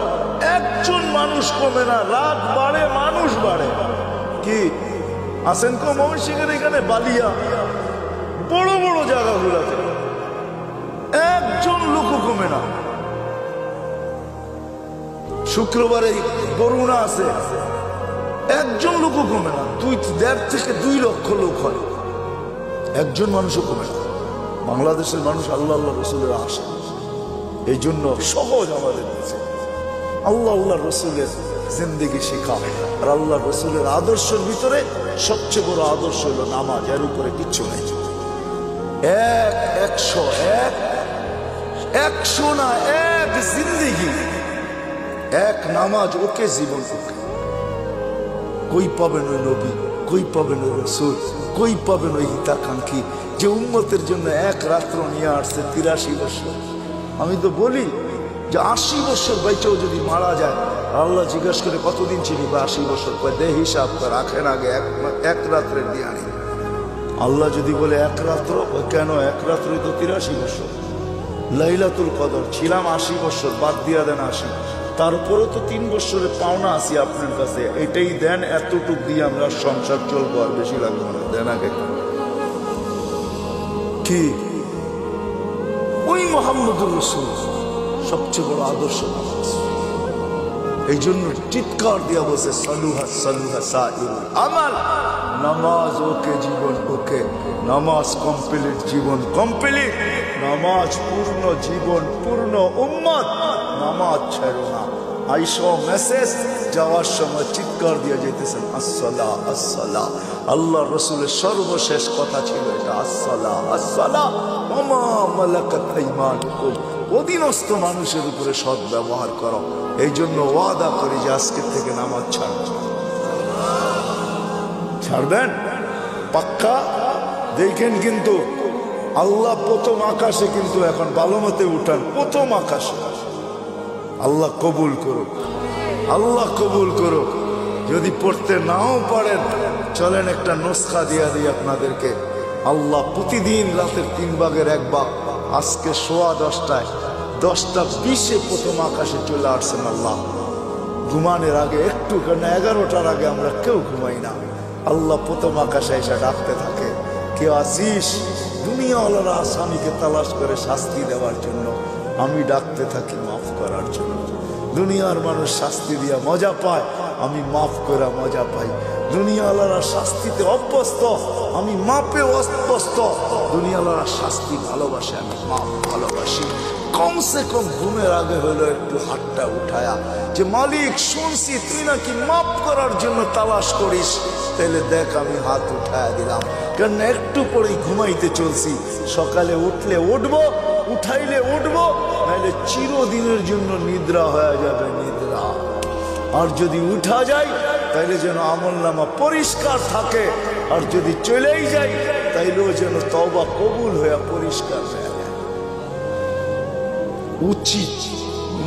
একজন মানুষ কমে না, রাত বাড়ে, মানুষ বাড়ে। কি আসেন কো ময়মনসিংহের এখানে বালিয়া বড় বড় জায়গাগুলোতে একজন লোক কমে না। শুক্রবারে করোনা আছে, একজন লোক কমে না। 1.5 থেকে 2 লক্ষ লোক হয়, একজন মানুষও কমে না। বাংলাদেশের মানুষ আল্লাহ আল্লাহ রসুলের আশা। এই জন্য সহজ আমাদের কাছে আল্লাহ আল্লাহ রসুলের জিন্দেগি শেখা। আর আল্লাহ রসুলের আদর্শের ভিতরে সবচেয়ে বড় আদর্শ হলো নামাজ। এর উপরে কিচ্ছু নেই। 100 না, 1 জিন্দেগি, 1 নামাজ, ওকে জীবন। ওকে কই পাবেন ওই নবী, কই পাবেন ওই রসুল, কই পাবেন ওই হিতাকাঙ্ক্ষী যে উম্মতের জন্য 1 রাত্র নিয়ে আসছে 83 বছর। আমি তো বলি যে 80 বছর বাইচেও যদি মারা যায়, আল্লাহ জিজ্ঞাসা করে কতদিন ছিলি? 80 বছর। দে হিসাব রাখেন আগে, 1 রাত্রের দিয়ে আনি। আল্লাহ যদি বলে 1 রাত্র, কেন 1 রাত্রই তো 83 বছর। লাইলাতুল কদর ছিলাম 80 বছর, বাদ দিয়া দেন 80। তারপরে তো 3 বছরের পাওনা আছি আপনার কাছে, এটাই দেন, এতটুক দিয়ে আমরা সংসার চলবো, আর বেশি লাগবে না। দেন আগে। কি ওই মুহাম্মদুর রাসূল সবচেয়ে বড় আদর্শ। এই জন্য চিৎকার দিয়া বলছে সালুহা সালুহা সাইরুল আমাল। নামাজ ওকে, জীবন ওকে। নামাজ কমপ্লিট, জীবন কমপ্লিট। নামাজ পূর্ণ, জীবন পূর্ণ। উম্মত নামাজ ছেড়ো না। আইসো মেসেজ, যাওয়ার সময় চিৎকার দিয়ে যেতেছেন আসসালাহ আসসালাহ। আল্লাহ রসুলের সর্বশেষ কথা ছিল এটা, আসসালাহ আসসালাহ ওমা মালাকাত আইমানুকুম। অধীনস্থ মানুষের উপরে সৎ ব্যবহার করো। এই জন্য ওয়াদা করি যে আজকের থেকে নামাজ ছাড়বেন পাক্কা। দেখেন কিন্তু আল্লাহ প্রথম আকাশে কিন্তু এখন ভালো মতে উঠান, প্রথম আকাশে। আল্লাহ কবুল করুক, আল্লাহ কবুল করুক। যদি পড়তে নাও পারেন, চলেন একটা নুসখা দিয়া দিই আপনাদেরকে। আল্লাহ প্রতিদিন রাতের 3 ভাগের 1 ভাগ, আজকে 10:15 10:20 প্রথম আকাশে চলে আসছেন আল্লাহ। ঘুমানোর আগে একটু, কেন 11টার আগে আমরা কেউ ঘুমাই না। আল্লাহ প্রথম আকাশে এসে ডাকতে থাকে, কেউ আসিস? দুনিয়াওয়ালারা আসামিকে তালাশ করে শাস্তি দেওয়ার জন্য, আমি ডাকতে থাকি মাফ করার জন্য। দুনিয়ার মানুষ শাস্তি দিয়া মজা পায়, আমি মাফ করে মজা পাই। দুনিয়াওয়ালারা শাস্তিতে অভ্যস্ত, আমি মাপে অভ্যস্ত। দুনিয়াওয়ালারা শাস্তি ভালোবাসে, আমি মাপ ভালোবাসি। কমসে কম ঘুমের আগে হলো একটু হাতটা উঠায়া যে মালিক শুনছি তুই নাকি মাপ করার জন্য তালাশ করিস, তাহলে দেখ আমি হাত উঠায়া দিলাম। কারণ একটু পরেই ঘুমাইতে চলছি, সকালে উঠলে উঠবো, উঠাইলে উঠবো, নাহলে চিরদিনের জন্য নিদ্রা হয়ে যাবে, নিদ্রা। আর যদি উঠা যায় তাইলে যেন আমলনামা পরিষ্কার থাকে, আর যদি চলেই যায় তাইলেও যেন তওবা কবুল হয়ে পরিষ্কার হয়ে যায়। উচিত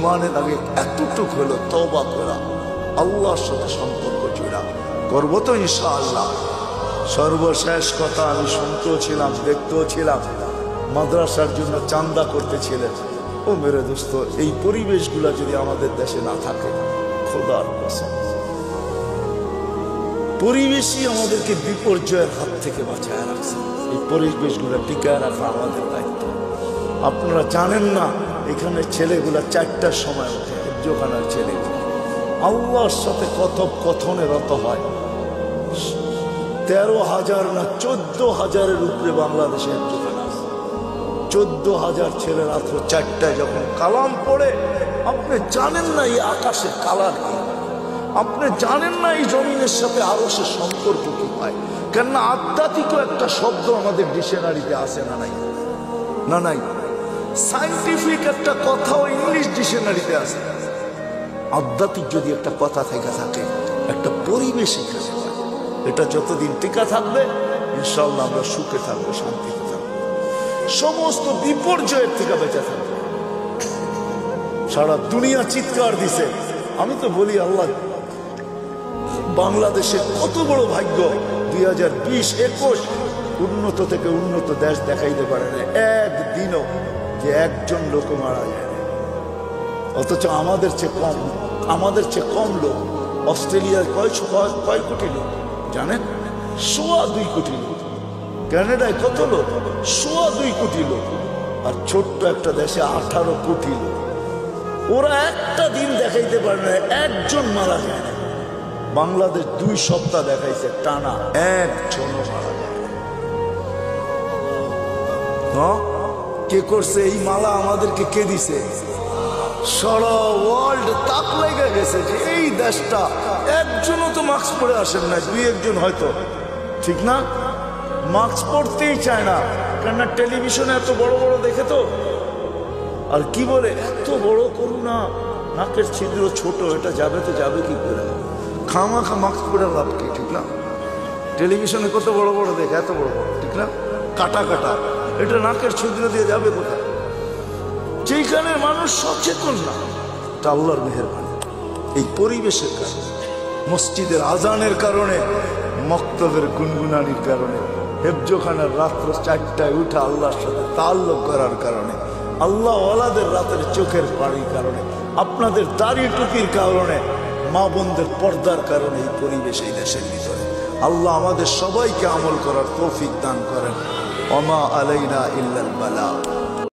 মানে আগে এতটুক হলো তওবা করা, আল্লাহর সাথে সম্পর্ক জোড়া। করবো তো ইনশাআল্লাহ। সর্বশেষ কথা, আমি শুনতেও ছিলাম, দেখতেও ছিলাম, মাদ্রাসার জন্য চান্দা করতেছিলেন। ও মেরে দোস্ত, এই পরিবেশগুলো যদি আমাদের দেশে না থাকে, খোদার কসম, পরিবেশই আমাদেরকে বিপর্যয়ের হাত থেকে বাঁচায় রাখছে। এই পরিবেশগুলো টিকায় রাখা আমাদের দায়িত্ব। আপনারা জানেন না, এখানে ছেলেগুলা 4টার সময় ওঠে, হেফজোখানার ছেলেগুলো আল্লাহর সাথে কথোপকথনে রত হয়। 13,000 না 14,000-এর উপরে বাংলাদেশে হেফজোখানা আছে। 14,000 ছেলে রাত্র 4টায় যখন কালাম পড়ে, আপনি জানেন না এই আকাশের কালার কি, আপনি জানেন না এই জমিনের সাথে আরশের সম্পর্ক কি হয়। কেননা আধ্যাত্মিক একটা শব্দ আমাদের ডিকশনারিতে আসে না, নাই না, নাই। সাইন্টিফিক একটা কথাও ইংলিশ ডিকশনারিতে আছে। আধ্যাত্মিক যদি একটা কথা থেকে থাকে, একটা পরিবেশ এখানে হয়, এটা যতদিন টিকা থাকবে ইনশাআল্লাহ আমরা সুখে থাকবো, শান্তিতে থাকবো, সমস্ত বিপর্যয়ের থেকে বেঁচে থাকবো। সারা দুনিয়া চিৎকার দিছে। আমি তো বলি আল্লাহ, বাংলাদেশে কত বড় ভাগ্য, 2020-21 উন্নত থেকে উন্নত দেশ দেখাইতে পারে না একদিনও যে একজন লোক মারা যায়। অথচ আমাদের চেয়ে কম লোক। অস্ট্রেলিয়ার কয় কোটি লোক জানেন? 2.25 কোটি লোক। কানাডায় কত লোক? 2.25 কোটি লোক। আর ছোট্ট একটা দেশে 18 কোটি লোক। ওরা একটা দিন দেখাইতে পারে না একজন মারা যায়। বাংলাদেশ 2 সপ্তাহ দেখাইছে টানা, একজন মারা যায়। কে করছে এই মালা? আমাদেরকে কে দিছে? সারা ওয়ার্ল্ড তাক লেগে গেছে যে এই দেশটা একজনও তো মাস্ক পরে আসেন না, 2-1 হয়তো, ঠিক না? মাস্ক পরতেই চায় না, কেননা টেলিভিশনে এত বড় বড় দেখে তো। আর কি বলে এত বড় করুণা, নাকের ছিদ্র ছোট, এটা যাবে তো যাবে কি করে? খামাখা মাস্ক পরে লাভ কি, ঠিক না? টেলিভিশনে কত বড় বড় দেখে, এত বড় বড়, ঠিক না? কাটা কাটা, এটা নাকের ছিদ্র দিয়ে যাবে কোথায়? যেখানে মানুষ সচেতন না, এটা আল্লাহর মেহেরবানি। এই পরিবেশের কারণে, মসজিদের আজানের কারণে, মক্তবের গুনগুনানির কারণে, হেফজোখানার রাত্র 4টায় উঠে আল্লাহর সাথে তাল্লুক করার কারণে, আল্লাহ ওয়ালাদের রাতের চোখের পানির কারণে, আপনাদের দাড়ি টুপির কারণে, মা বোনদের পর্দার কারণে এই পরিবেশ এই দেশের ভিতরে। আল্লাহ আমাদের সবাইকে আমল করার তৌফিক দান করেন। ওমা আলাইনা ইল্লাল বালাগ।